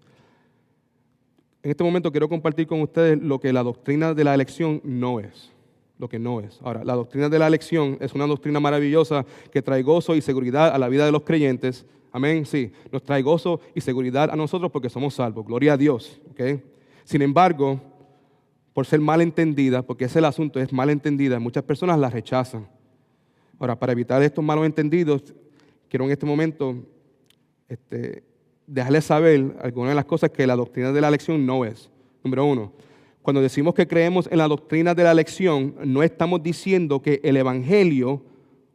En este momento quiero compartir con ustedes lo que la doctrina de la elección no es. Lo que no es. Ahora, la doctrina de la elección es una doctrina maravillosa que trae gozo y seguridad a la vida de los creyentes. Amén, sí. Nos trae gozo y seguridad a nosotros porque somos salvos. Gloria a Dios. ¿Okay? Sin embargo, por ser mal entendida, porque ese es el asunto, es mal entendida, muchas personas la rechazan. Ahora, para evitar estos malos entendidos, quiero en este momento dejarles saber algunas de las cosas que la doctrina de la elección no es. Número uno, cuando decimos que creemos en la doctrina de la elección, no estamos diciendo que el evangelio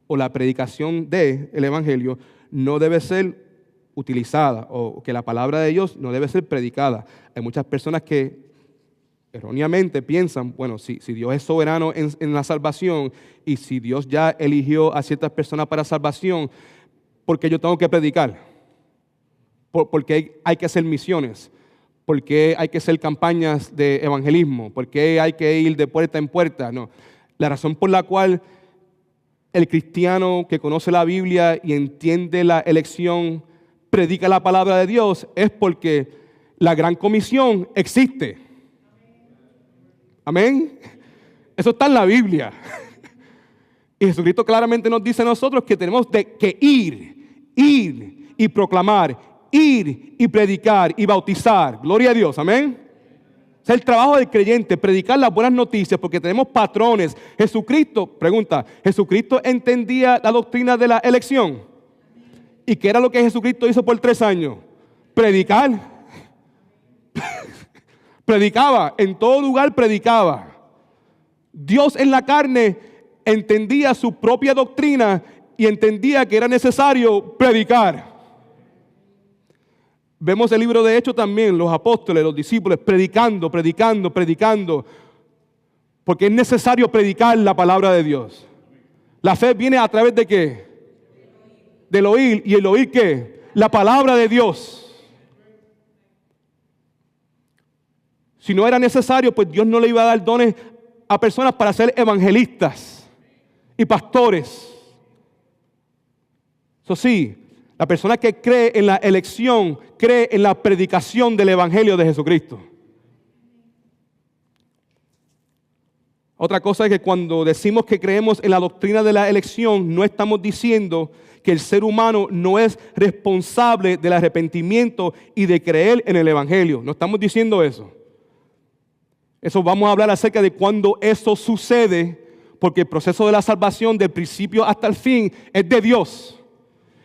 o la predicación del evangelio no debe ser utilizada o que la palabra de Dios no debe ser predicada. Hay muchas personas que erróneamente piensan, bueno, si Dios es soberano en la salvación y si Dios ya eligió a ciertas personas para salvación, ¿por qué yo tengo que predicar? ¿Por qué hay que hacer misiones? ¿Por qué hay que hacer campañas de evangelismo? ¿Por qué hay que ir de puerta en puerta? No. La razón por la cual el cristiano que conoce la Biblia y entiende la elección predica la palabra de Dios es porque la gran comisión existe. Amén. Eso está en la Biblia. Y Jesucristo claramente nos dice a nosotros que tenemos que ir y proclamar, ir y predicar y bautizar. Gloria a Dios, amén. Es el trabajo del creyente, predicar las buenas noticias porque tenemos patrones. Jesucristo, pregunta, ¿Jesucristo entendía la doctrina de la elección? ¿Y qué era lo que Jesucristo hizo por 3 años? Predicar. Predicaba, en todo lugar predicaba. Dios en la carne entendía su propia doctrina y entendía que era necesario predicar. Vemos el libro de Hechos también, los apóstoles, los discípulos, predicando, porque es necesario predicar la palabra de Dios. La fe viene a través de ¿qué? Del oír. ¿Y el oír qué? La palabra de Dios. Si no era necesario, pues Dios no le iba a dar dones a personas para ser evangelistas y pastores. Eso sí, la persona que cree en la elección, cree en la predicación del evangelio de Jesucristo. Otra cosa es que cuando decimos que creemos en la doctrina de la elección, no estamos diciendo que el ser humano no es responsable del arrepentimiento y de creer en el evangelio. No estamos diciendo eso. Eso vamos a hablar acerca de cuando eso sucede, porque el proceso de la salvación del principio hasta el fin es de Dios.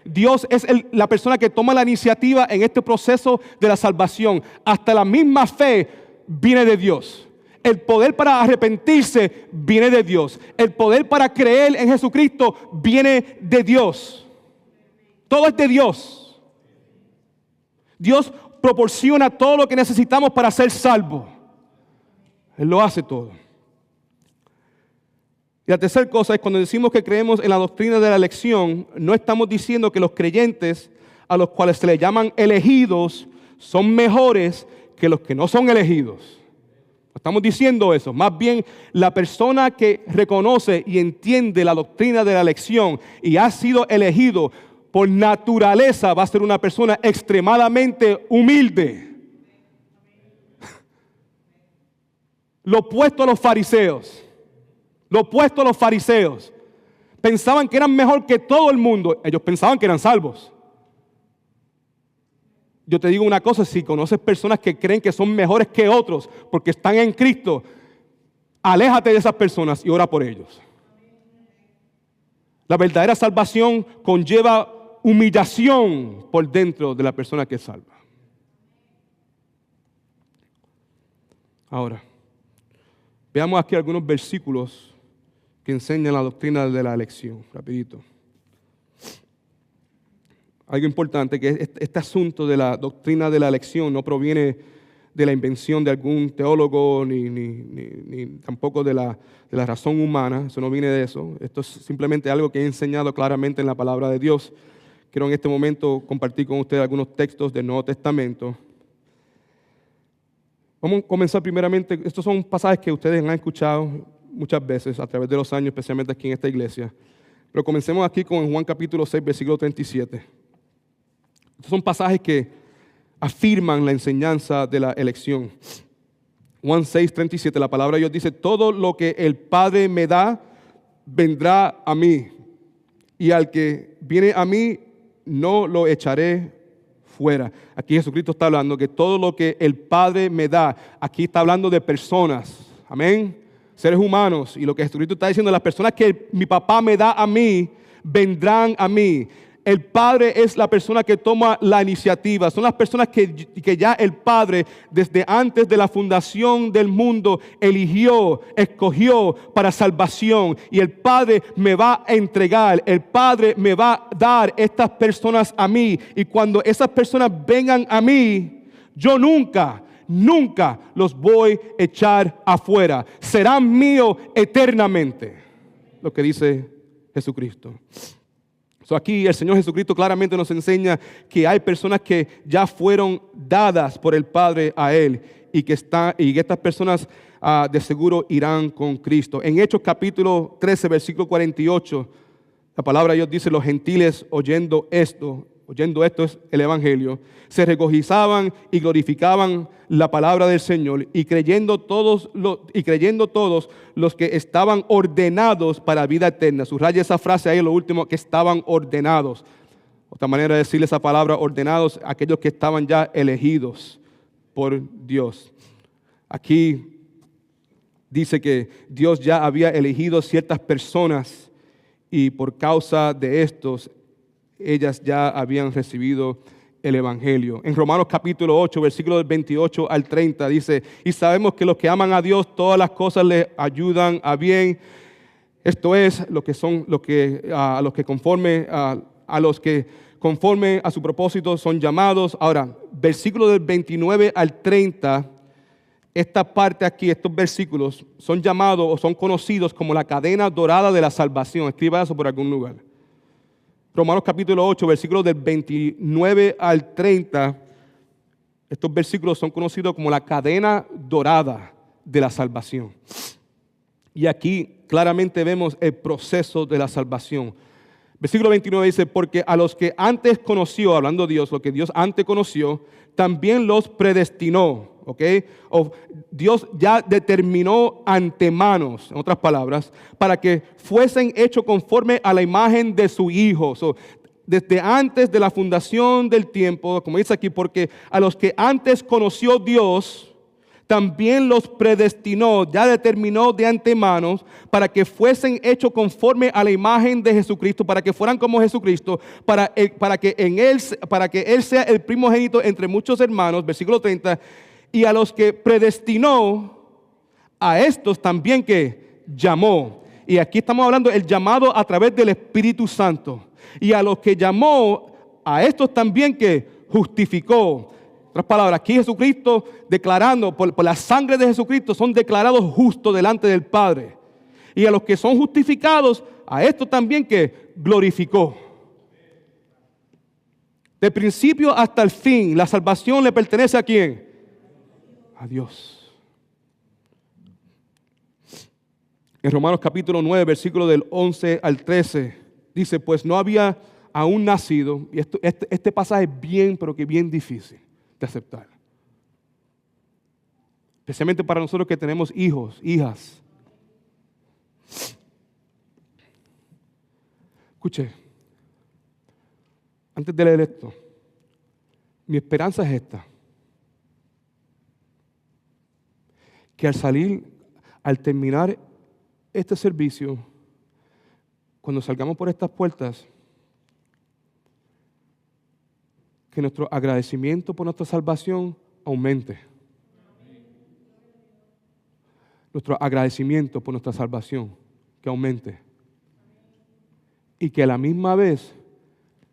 Dios es la persona que toma la iniciativa en este proceso de la salvación. Hasta la misma fe viene de Dios. El poder para arrepentirse viene de Dios. El poder para creer en Jesucristo viene de Dios. Todo es de Dios. Dios proporciona todo lo que necesitamos para ser salvos. Él lo hace todo. Y la tercera cosa es cuando decimos que creemos en la doctrina de la elección, no estamos diciendo que los creyentes a los cuales se les llaman elegidos son mejores que los que no son elegidos. No estamos diciendo eso. Más bien, la persona que reconoce y entiende la doctrina de la elección y ha sido elegido por naturaleza va a ser una persona extremadamente humilde. Lo opuesto a los fariseos. Lo opuesto a los fariseos. Pensaban que eran mejor que todo el mundo. Ellos pensaban que eran salvos. Yo te digo una cosa, si conoces personas que creen que son mejores que otros porque están en Cristo, aléjate de esas personas y ora por ellos. La verdadera salvación conlleva humillación por dentro de la persona que es salva. Ahora, veamos aquí algunos versículos que enseñan la doctrina de la elección, rapidito. Algo importante, que este asunto de la doctrina de la elección no proviene de la invención de algún teólogo, ni tampoco de la razón humana. Eso no viene de eso. Esto es simplemente algo que he enseñado claramente en la palabra de Dios. Quiero en este momento compartir con ustedes algunos textos del Nuevo Testamento. Vamos a comenzar primeramente. Estos son pasajes que ustedes han escuchado muchas veces a través de los años, especialmente aquí en esta iglesia. Pero comencemos aquí con Juan capítulo 6, versículo 37. Estos son pasajes que afirman la enseñanza de la elección. Juan 6, 37, la palabra de Dios dice: todo lo que el Padre me da, vendrá a mí. Y al que viene a mí, no lo echaré fuera. Aquí Jesucristo está hablando que todo lo que el Padre me da, aquí está hablando de personas. Amén. seres humanos, y lo que Jesucristo está diciendo, las personas que mi papá me da a mí, vendrán a mí. El Padre es la persona que toma la iniciativa. Son las personas que ya el Padre, desde antes de la fundación del mundo, eligió, escogió para salvación. Y el Padre me va a entregar, el Padre me va a dar estas personas a mí. Y cuando esas personas vengan a mí, yo nunca los voy a echar afuera. Serán míos eternamente. Lo que dice Jesucristo. Aquí el Señor Jesucristo claramente nos enseña que hay personas que ya fueron dadas por el Padre a Él y que estas personas de seguro irán con Cristo. En Hechos capítulo 13, versículo 48, la palabra de Dios dice: los gentiles oyendo esto es el Evangelio, se regocijaban y glorificaban la palabra del Señor, y creyendo todos los que estaban ordenados para vida eterna. Subraya esa frase ahí, lo último, que estaban ordenados. Otra manera de decirle esa palabra, ordenados, aquellos que estaban ya elegidos por Dios. Aquí dice que Dios ya había elegido ciertas personas y por causa de estos, ellas ya habían recibido el Evangelio. En Romanos capítulo 8, versículos del 28 al 30 dice: y sabemos que los que aman a Dios, todas las cosas les ayudan a bien. Esto es, a los que conforme a su propósito son llamados. Ahora, versículos del 29 al 30, esta parte aquí, estos versículos son llamados o son conocidos como la cadena dorada de la salvación. Escriba eso por algún lugar. Romanos capítulo 8, versículos del 29 al 30, estos versículos son conocidos como la cadena dorada de la salvación. Y aquí claramente vemos el proceso de la salvación. Versículo 29 dice: porque a los que antes conoció, hablando de Dios, lo que Dios antes conoció, también los predestinó. Dios ya determinó antemano, en otras palabras, para que fuesen hechos conforme a la imagen de su Hijo. Desde antes de la fundación del tiempo, como dice aquí, porque a los que antes conoció Dios, también los predestinó, ya determinó de antemano, para que fuesen hechos conforme a la imagen de Jesucristo, para que fueran como Jesucristo, para que Él sea el primogénito entre muchos hermanos. Versículo 30, y a los que predestinó, a estos también que llamó. Y aquí estamos hablando del llamado a través del Espíritu Santo. Y a los que llamó, a estos también que justificó. En otras palabras, aquí Jesucristo declarando, por la sangre de Jesucristo, son declarados justos delante del Padre. Y a los que son justificados, a estos también que glorificó. De principio hasta el fin, la salvación le pertenece ¿a quién? A Dios. En Romanos capítulo 9, versículo del 11 al 13, dice: pues no había aún nacido, y este pasaje es bien, pero que bien difícil de aceptar. Especialmente para nosotros que tenemos hijos, hijas. Escuche, antes de leer esto, mi esperanza es esta: que al terminar este servicio, cuando salgamos por estas puertas, que nuestro agradecimiento por nuestra salvación aumente. Nuestro agradecimiento por nuestra salvación, que aumente. Y que a la misma vez,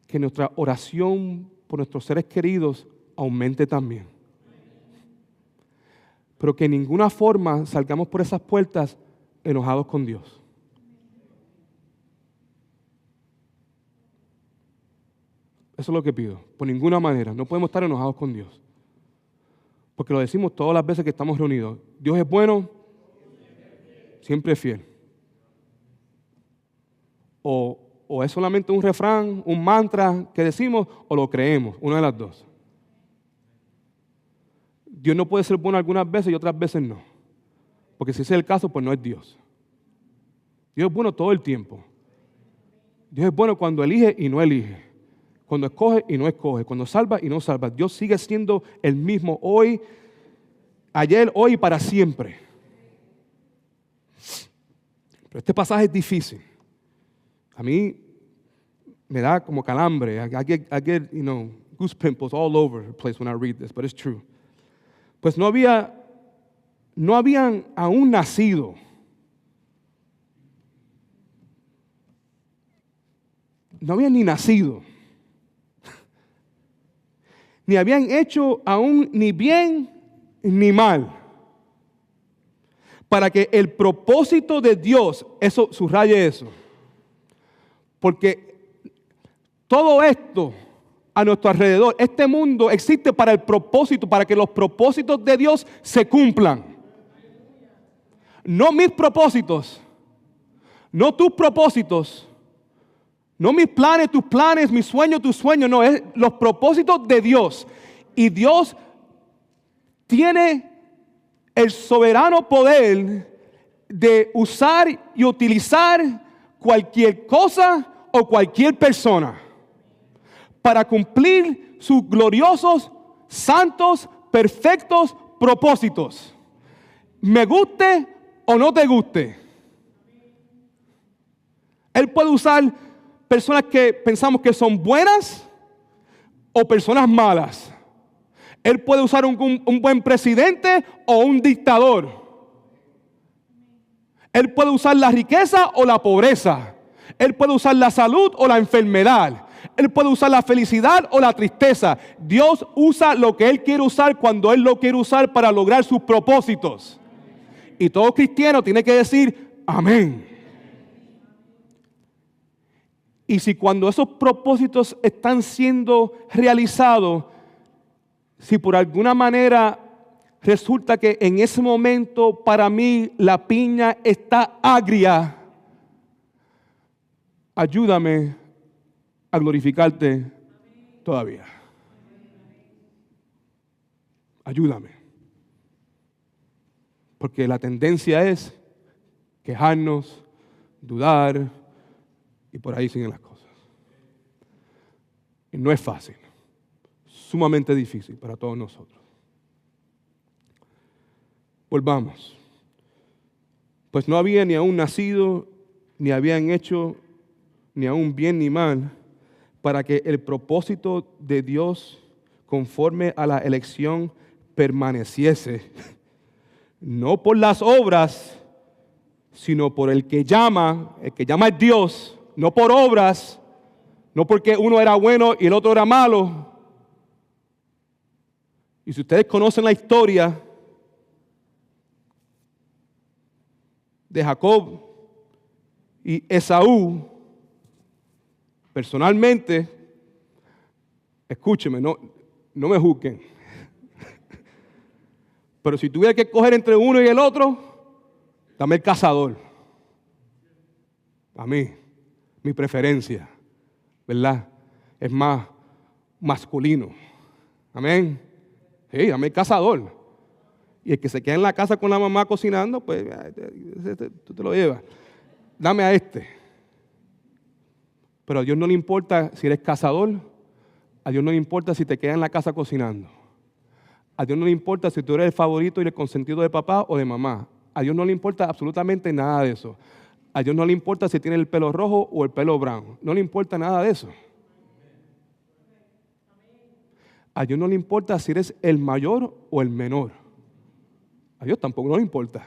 que nuestra oración por nuestros seres queridos aumente también. Pero que en ninguna forma salgamos por esas puertas enojados con Dios. Eso es lo que pido. Por ninguna manera. No podemos estar enojados con Dios. Porque lo decimos todas las veces que estamos reunidos. Dios es bueno, siempre es fiel. O es solamente un refrán, un mantra que decimos, o lo creemos. Una de las dos. Dios no puede ser bueno algunas veces y otras veces no. Porque si ese es el caso, pues no es Dios. Dios es bueno todo el tiempo. Dios es bueno cuando elige y no elige. Cuando escoge y no escoge. Cuando salva y no salva. Dios sigue siendo el mismo hoy, ayer, hoy y para siempre. Pero este pasaje es difícil. A mí me da como calambre. I get goose pimples all over the place when I read this, but it's true. Pues no habían aún nacido. No habían ni nacido. Ni habían hecho aún ni bien ni mal. Para que el propósito de Dios, subraye eso. Porque todo esto a nuestro alrededor, este mundo existe para el propósito, para que los propósitos de Dios se cumplan. No mis propósitos, no tus propósitos, no mis planes, tus planes, mis sueños, tus sueños, no, es los propósitos de Dios. Y Dios tiene el soberano poder de usar y utilizar cualquier cosa o cualquier persona para cumplir sus gloriosos, santos, perfectos propósitos. Me guste o no te guste. Él puede usar personas que pensamos que son buenas o personas malas. Él puede usar un buen presidente o un dictador. Él puede usar la riqueza o la pobreza. Él puede usar la salud o la enfermedad. Él puede usar la felicidad o la tristeza. Dios usa lo que Él quiere usar cuando Él lo quiere usar para lograr sus propósitos. Y todo cristiano tiene que decir amén. Y si cuando esos propósitos están siendo realizados, si por alguna manera resulta que en ese momento para mí la piña está agria, ayúdame a glorificarte todavía. Ayúdame. Porque la tendencia es quejarnos, dudar y por ahí siguen las cosas. Y no es fácil. Sumamente difícil para todos nosotros. Volvamos. Pues no había ni aún nacido, ni habían hecho ni aún bien ni mal, para que el propósito de Dios conforme a la elección permaneciese, no por las obras, sino por el que llama es Dios, no por obras, no porque uno era bueno y el otro era malo. Y si ustedes conocen la historia de Jacob y Esaú, personalmente, escúcheme, no me juzguen. Pero si tuviera que escoger entre uno y el otro, dame el cazador. A mí, mi preferencia, ¿verdad? Es más masculino. Amén. Sí, dame el cazador. Y el que se queda en la casa con la mamá cocinando, pues tú te lo llevas. Dame a este. Pero a Dios no le importa si eres cazador. A Dios no le importa si te quedas en la casa cocinando. A Dios no le importa si tú eres el favorito y el consentido de papá o de mamá. A Dios no le importa absolutamente nada de eso. A Dios no le importa si tienes el pelo rojo o el pelo brown. No le importa nada de eso. A Dios no le importa si eres el mayor o el menor. A Dios tampoco no le importa.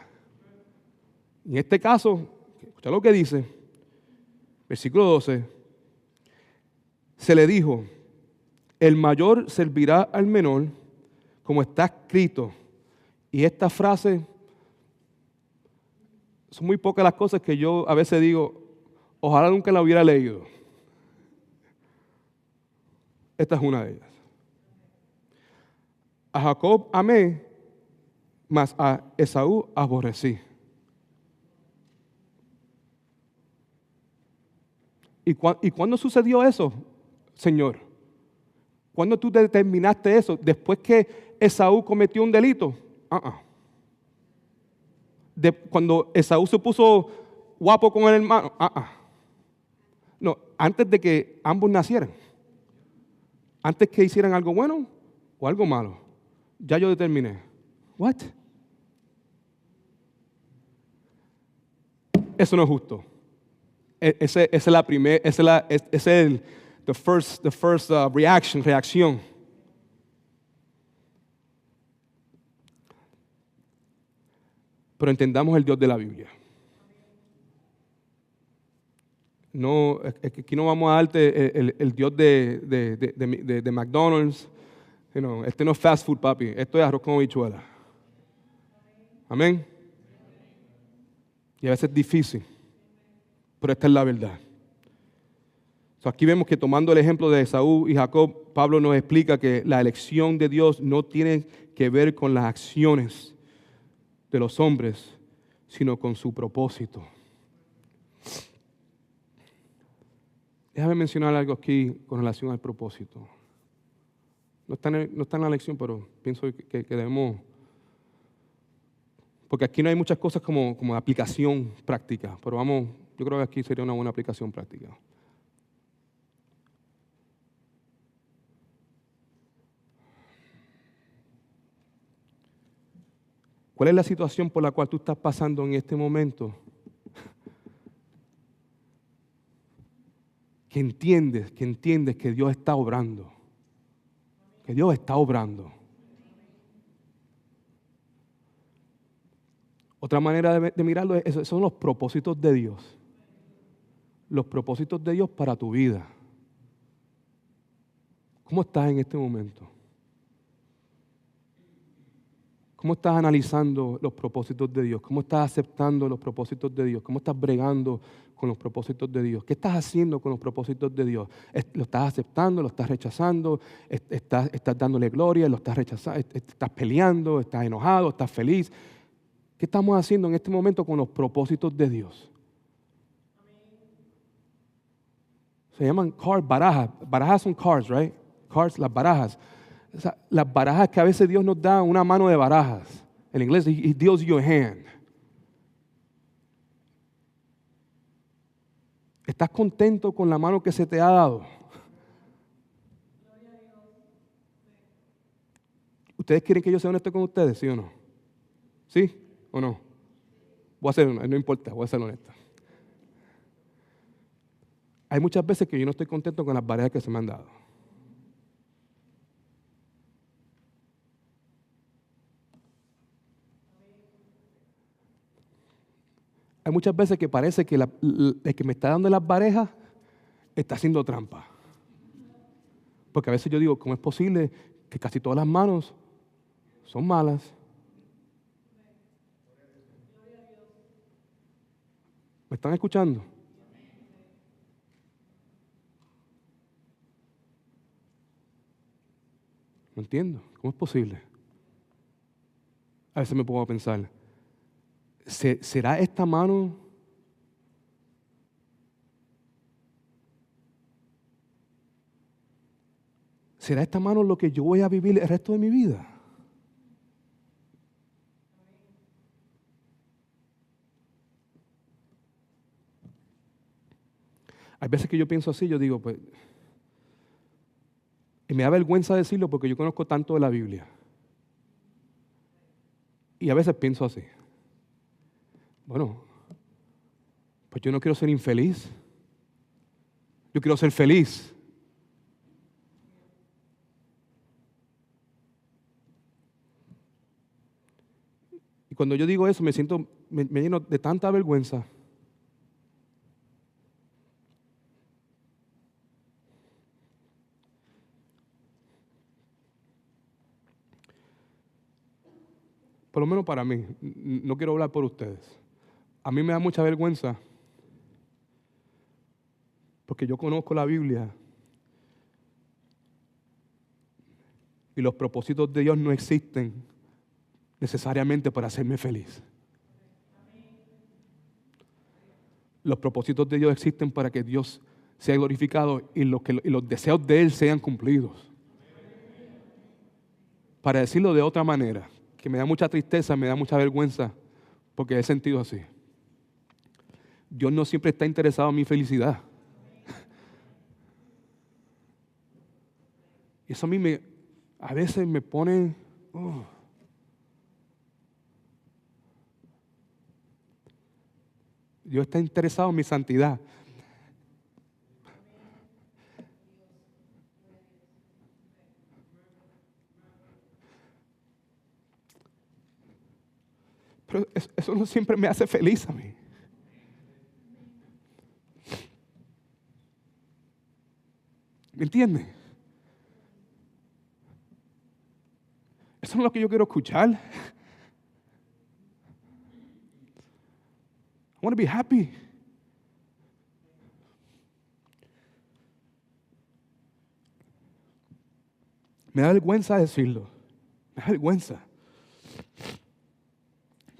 En este caso, escucha lo que dice, versículo 12. Se le dijo, el mayor servirá al menor, como está escrito. Y esta frase, son muy pocas las cosas que yo a veces digo, ojalá nunca la hubiera leído. Esta es una de ellas. A Jacob amé, mas a Esaú aborrecí. ¿Y cuándo sucedió eso, Señor? ¿Cuándo tú determinaste eso? ¿Después que Esaú cometió un delito? Cuando Esaú se puso guapo con el hermano. No, antes de que ambos nacieran. Antes que hicieran algo bueno o algo malo. Ya yo determiné. What? Eso no es justo. Esa es la primera, ese es el the first reacción. Pero entendamos el Dios de la Biblia. No, aquí no vamos a darte el Dios de McDonald's. Este no es fast food, papi. Esto es arroz con habichuela. Amén. Y a veces es difícil, pero esta es la verdad. Aquí vemos que tomando el ejemplo de Esaú y Jacob, Pablo nos explica que la elección de Dios no tiene que ver con las acciones de los hombres, sino con su propósito. Déjame mencionar algo aquí con relación al propósito. No está en la lección, pero pienso que debemos, porque aquí no hay muchas cosas como de aplicación práctica, pero yo creo que aquí sería una buena aplicación práctica. ¿Cuál es la situación por la cual tú estás pasando en este momento? Que entiendes que Dios está obrando. Que Dios está obrando. Otra manera de mirarlo son los propósitos de Dios. Los propósitos de Dios para tu vida. ¿Cómo estás en este momento? ¿Cómo estás analizando los propósitos de Dios? ¿Cómo estás aceptando los propósitos de Dios? ¿Cómo estás bregando con los propósitos de Dios? ¿Qué estás haciendo con los propósitos de Dios? ¿Lo estás aceptando? ¿Lo estás rechazando? ¿Estás dándole gloria? ¿Lo estás rechazando? ¿Estás peleando? ¿Estás enojado? ¿Estás feliz? ¿Qué estamos haciendo en este momento con los propósitos de Dios? Se llaman barajas. Barajas son cards, right? Cards, las barajas. O sea, las barajas que a veces Dios nos da una mano de barajas. En inglés, He deals you a hand. ¿Estás contento con la mano que se te ha dado? ¿Ustedes quieren que yo sea honesto con ustedes, sí o no? ¿Sí o no? No importa, voy a ser honesto. Hay muchas veces que yo no estoy contento con las barajas que se me han dado. Hay muchas veces que parece que el que me está dando las barajas está haciendo trampa. Porque a veces yo digo, ¿cómo es posible que casi todas las manos son malas? ¿Me están escuchando? No entiendo. ¿Cómo es posible? A veces me pongo a pensar, ¿será esta mano lo que yo voy a vivir el resto de mi vida? Hay veces que yo pienso así, yo digo, pues, y me da vergüenza decirlo porque yo conozco tanto de la Biblia. Y a veces pienso así. Bueno, pues yo no quiero ser infeliz. Yo quiero ser feliz. Y cuando yo digo eso, me lleno de tanta vergüenza. Por lo menos para mí, no quiero hablar por ustedes. A mí me da mucha vergüenza porque yo conozco la Biblia y los propósitos de Dios no existen necesariamente para hacerme feliz. Los propósitos de Dios existen para que Dios sea glorificado y los deseos de Él sean cumplidos. Para decirlo de otra manera, que me da mucha tristeza, me da mucha vergüenza, porque he sentido así. Dios no siempre está interesado en mi felicidad. Y eso a mí a veces me pone... Dios está interesado en mi santidad. Pero eso no siempre me hace feliz a mí. ¿Me entiendes? Eso no es lo que yo quiero escuchar. I want to be happy. Me da vergüenza decirlo. Me da vergüenza.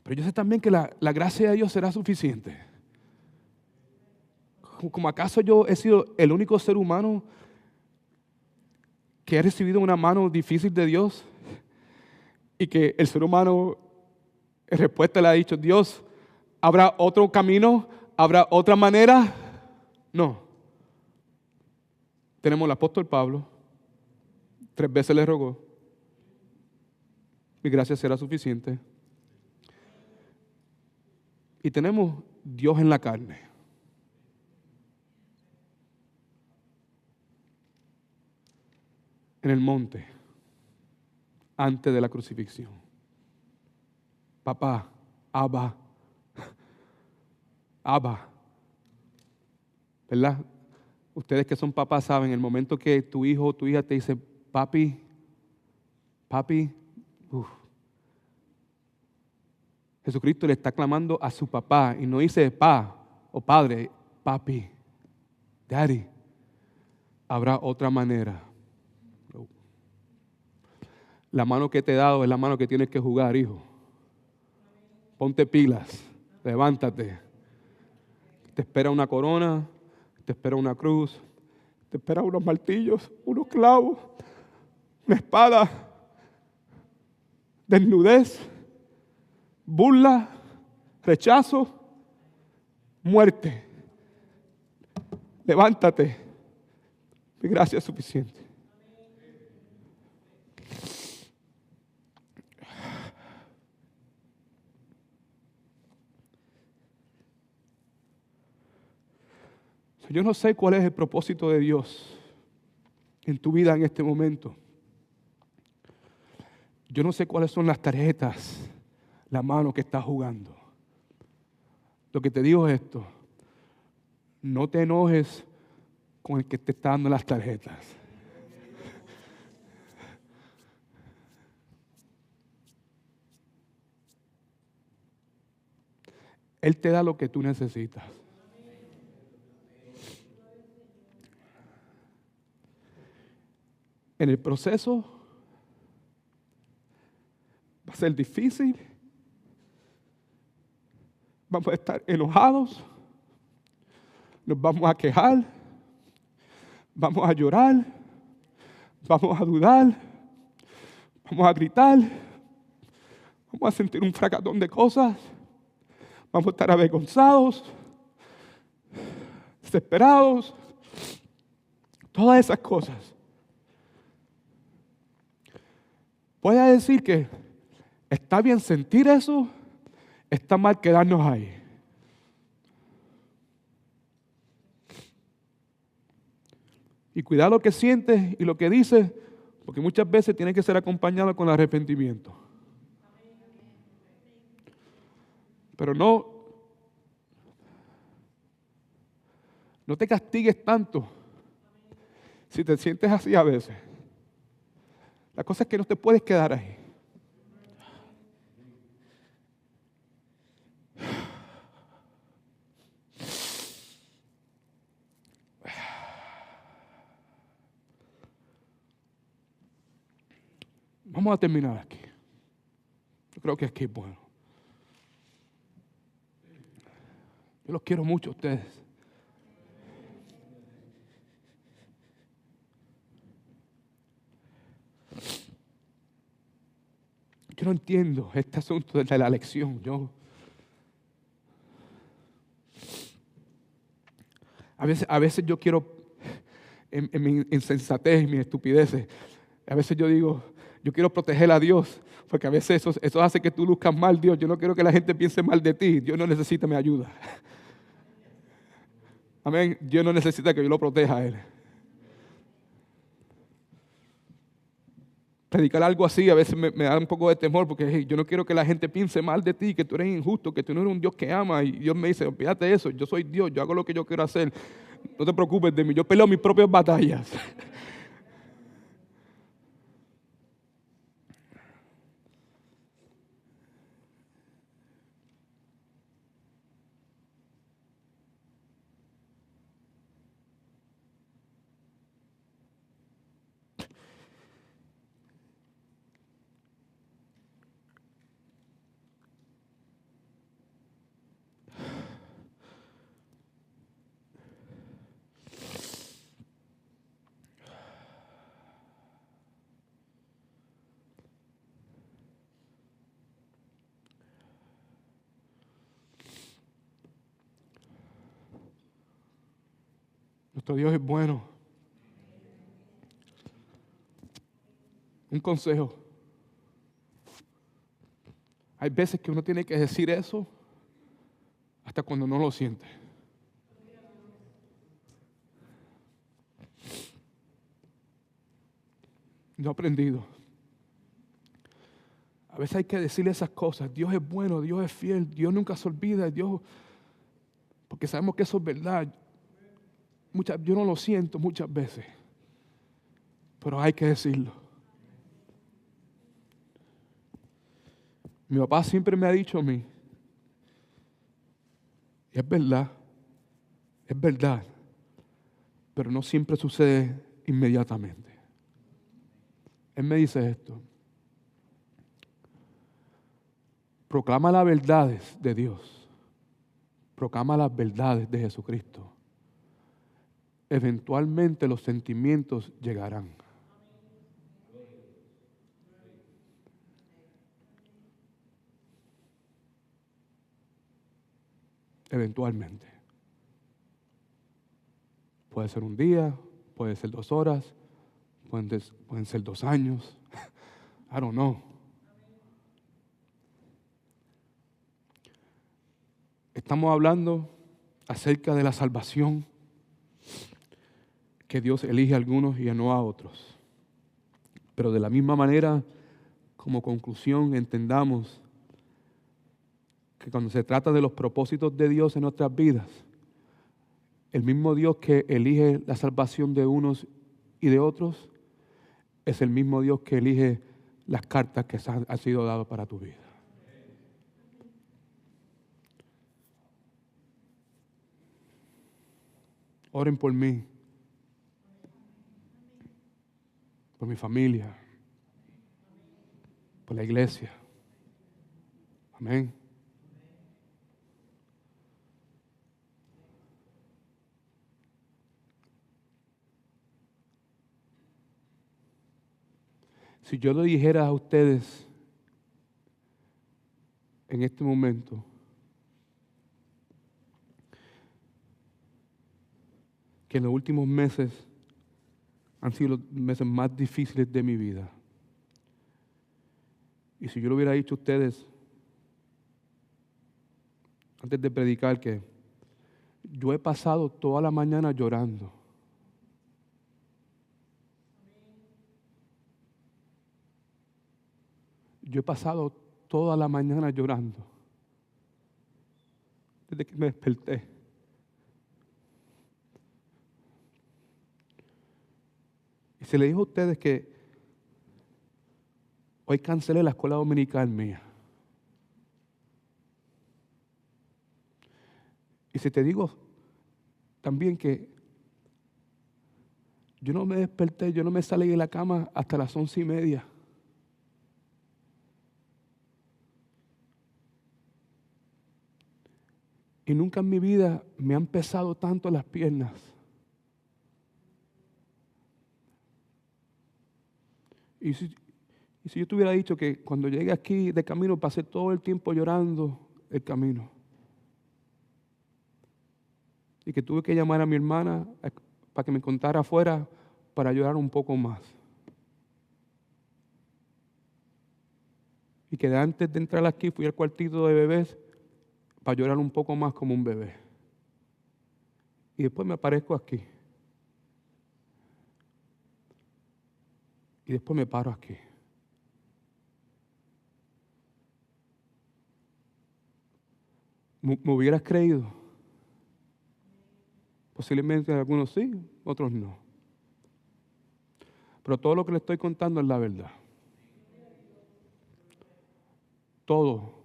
Pero yo sé también que la gracia de Dios será suficiente. Como acaso yo he sido el único ser humano que ha recibido una mano difícil de Dios y que el ser humano en respuesta le ha dicho, Dios, ¿habrá otro camino? ¿Habrá otra manera? No. Tenemos al apóstol Pablo, 3 veces le rogó, mi gracia será suficiente. Y tenemos Dios en la carne. En el monte, antes de la crucifixión. Papá, Abba, Abba. ¿Verdad? Ustedes que son papás saben, el momento que tu hijo o tu hija te dice, papi, Jesucristo le está clamando a su papá y no dice pa o padre, papi, daddy. Habrá otra manera. La mano que te he dado es la mano que tienes que jugar, hijo. Ponte pilas, levántate. Te espera una corona, te espera una cruz, te espera unos martillos, unos clavos, una espada, desnudez, burla, rechazo, muerte. Levántate. Mi gracia es suficiente. Yo no sé cuál es el propósito de Dios en tu vida en este momento. Yo no sé cuáles son las tarjetas, la mano que estás jugando. Lo que te digo es esto: no te enojes con el que te está dando las tarjetas. Él te da lo que tú necesitas. En el proceso va a ser difícil. Vamos a estar enojados. Nos vamos a quejar. Vamos a llorar. Vamos a dudar. Vamos a gritar. Vamos a sentir un fracatón de cosas. Vamos a estar avergonzados. Desesperados. Todas esas cosas. Voy a decir que está bien sentir eso, está mal quedarnos ahí. Y cuidar lo que sientes y lo que dices, porque muchas veces tiene que ser acompañado con arrepentimiento. Pero no te castigues tanto si te sientes así a veces. La cosa es que no te puedes quedar ahí. Vamos a terminar aquí. Yo creo que aquí es bueno. Yo los quiero mucho a ustedes. Yo no entiendo este asunto de la elección. A veces yo quiero, en mi insensatez y mis estupideces, a veces yo digo, yo quiero proteger a Dios, porque a veces eso hace que tú luzcas mal, Dios. Yo no quiero que la gente piense mal de ti. Dios no necesita mi ayuda. Amén. Dios no necesita que yo lo proteja a Él. Predicar algo así a veces me da un poco de temor porque hey, yo no quiero que la gente piense mal de ti, que tú eres injusto, que tú no eres un Dios que ama. Y Dios me dice, olvídate de eso, yo soy Dios, yo hago lo que yo quiero hacer. No te preocupes de mí, yo peleo mis propias batallas. Nuestro Dios es bueno. Un consejo. Hay veces que uno tiene que decir eso hasta cuando no lo siente. Yo he aprendido. A veces hay que decirle esas cosas. Dios es bueno, Dios es fiel, Dios nunca se olvida, Dios, porque sabemos que eso es verdad. Yo no lo siento muchas veces, pero hay que decirlo. Mi papá siempre me ha dicho a mí, y es verdad, pero no siempre sucede inmediatamente. Él me dice esto: proclama las verdades de Dios, proclama las verdades de Jesucristo. Eventualmente los sentimientos llegarán. Eventualmente. Puede ser un día, puede ser 2 horas, pueden ser 2 años. I don't know. Estamos hablando acerca de la salvación, que Dios elige a algunos y no a otros. Pero de la misma manera, como conclusión, entendamos que cuando se trata de los propósitos de Dios en nuestras vidas, el mismo Dios que elige la salvación de unos y de otros, es el mismo Dios que elige las cartas que han sido dadas para tu vida. Oren por mí, por mi familia, por la iglesia. Amén. Si yo le dijera a ustedes en este momento que en los últimos meses han sido los meses más difíciles de mi vida, y si yo le hubiera dicho a ustedes antes de predicar que yo he pasado toda la mañana llorando, yo he pasado toda la mañana llorando desde que me desperté. Y se le dijo a ustedes que hoy cancelé la escuela dominical mía. Y si te digo también que yo no me desperté, yo no me salí de la cama hasta las 11:30. Y nunca en mi vida me han pesado tanto las piernas. Y si yo te hubiera dicho que cuando llegué aquí de camino pasé todo el tiempo llorando el camino. Y que tuve que llamar a mi hermana para que me contara afuera para llorar un poco más. Y que antes de entrar aquí fui al cuartito de bebés para llorar un poco más como un bebé. y después me aparezco aquí. Y después me paro aquí. ¿Me hubieras creído? Posiblemente algunos sí, otros no. Pero todo lo que le estoy contando es la verdad. Todo.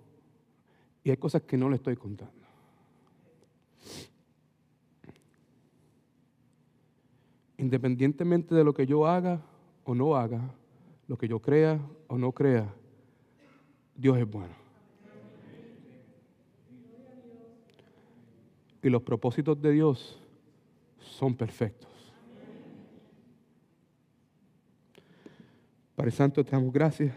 Y hay cosas que no le estoy contando. Independientemente de lo que yo haga o no haga, lo que yo crea o no crea, Dios es bueno. Y los propósitos de Dios son perfectos. Padre Santo, te damos gracias.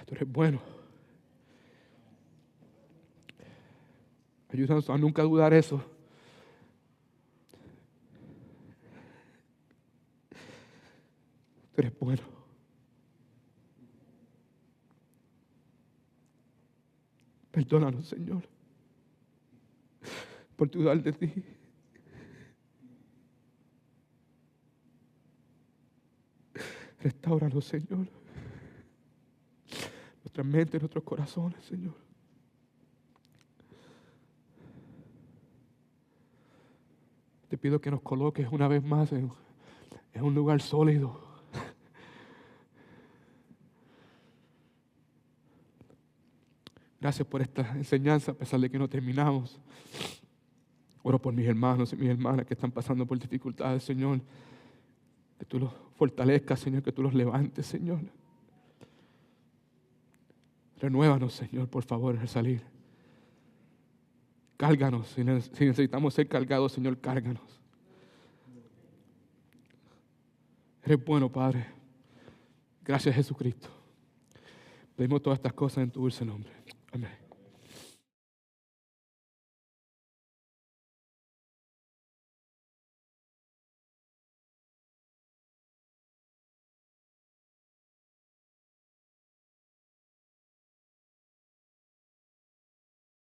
Tú eres bueno. Ayúdanos a nunca dudar eso. Tú eres bueno. Perdónanos, Señor, por dudar de ti. Restáuranos, Señor. Nuestras mentes, nuestros corazones, Señor. Te pido que nos coloques una vez más en un lugar sólido. Gracias por esta enseñanza, a pesar de que no terminamos. Oro por mis hermanos y mis hermanas que están pasando por dificultades, Señor. Que tú los fortalezcas, Señor, que tú los levantes, Señor. Renuévanos, Señor, por favor, al salir. Cárganos, si necesitamos ser cargados, Señor, cárganos. Eres bueno, Padre. Gracias, Jesucristo. Pedimos todas estas cosas en tu dulce nombre. Amén.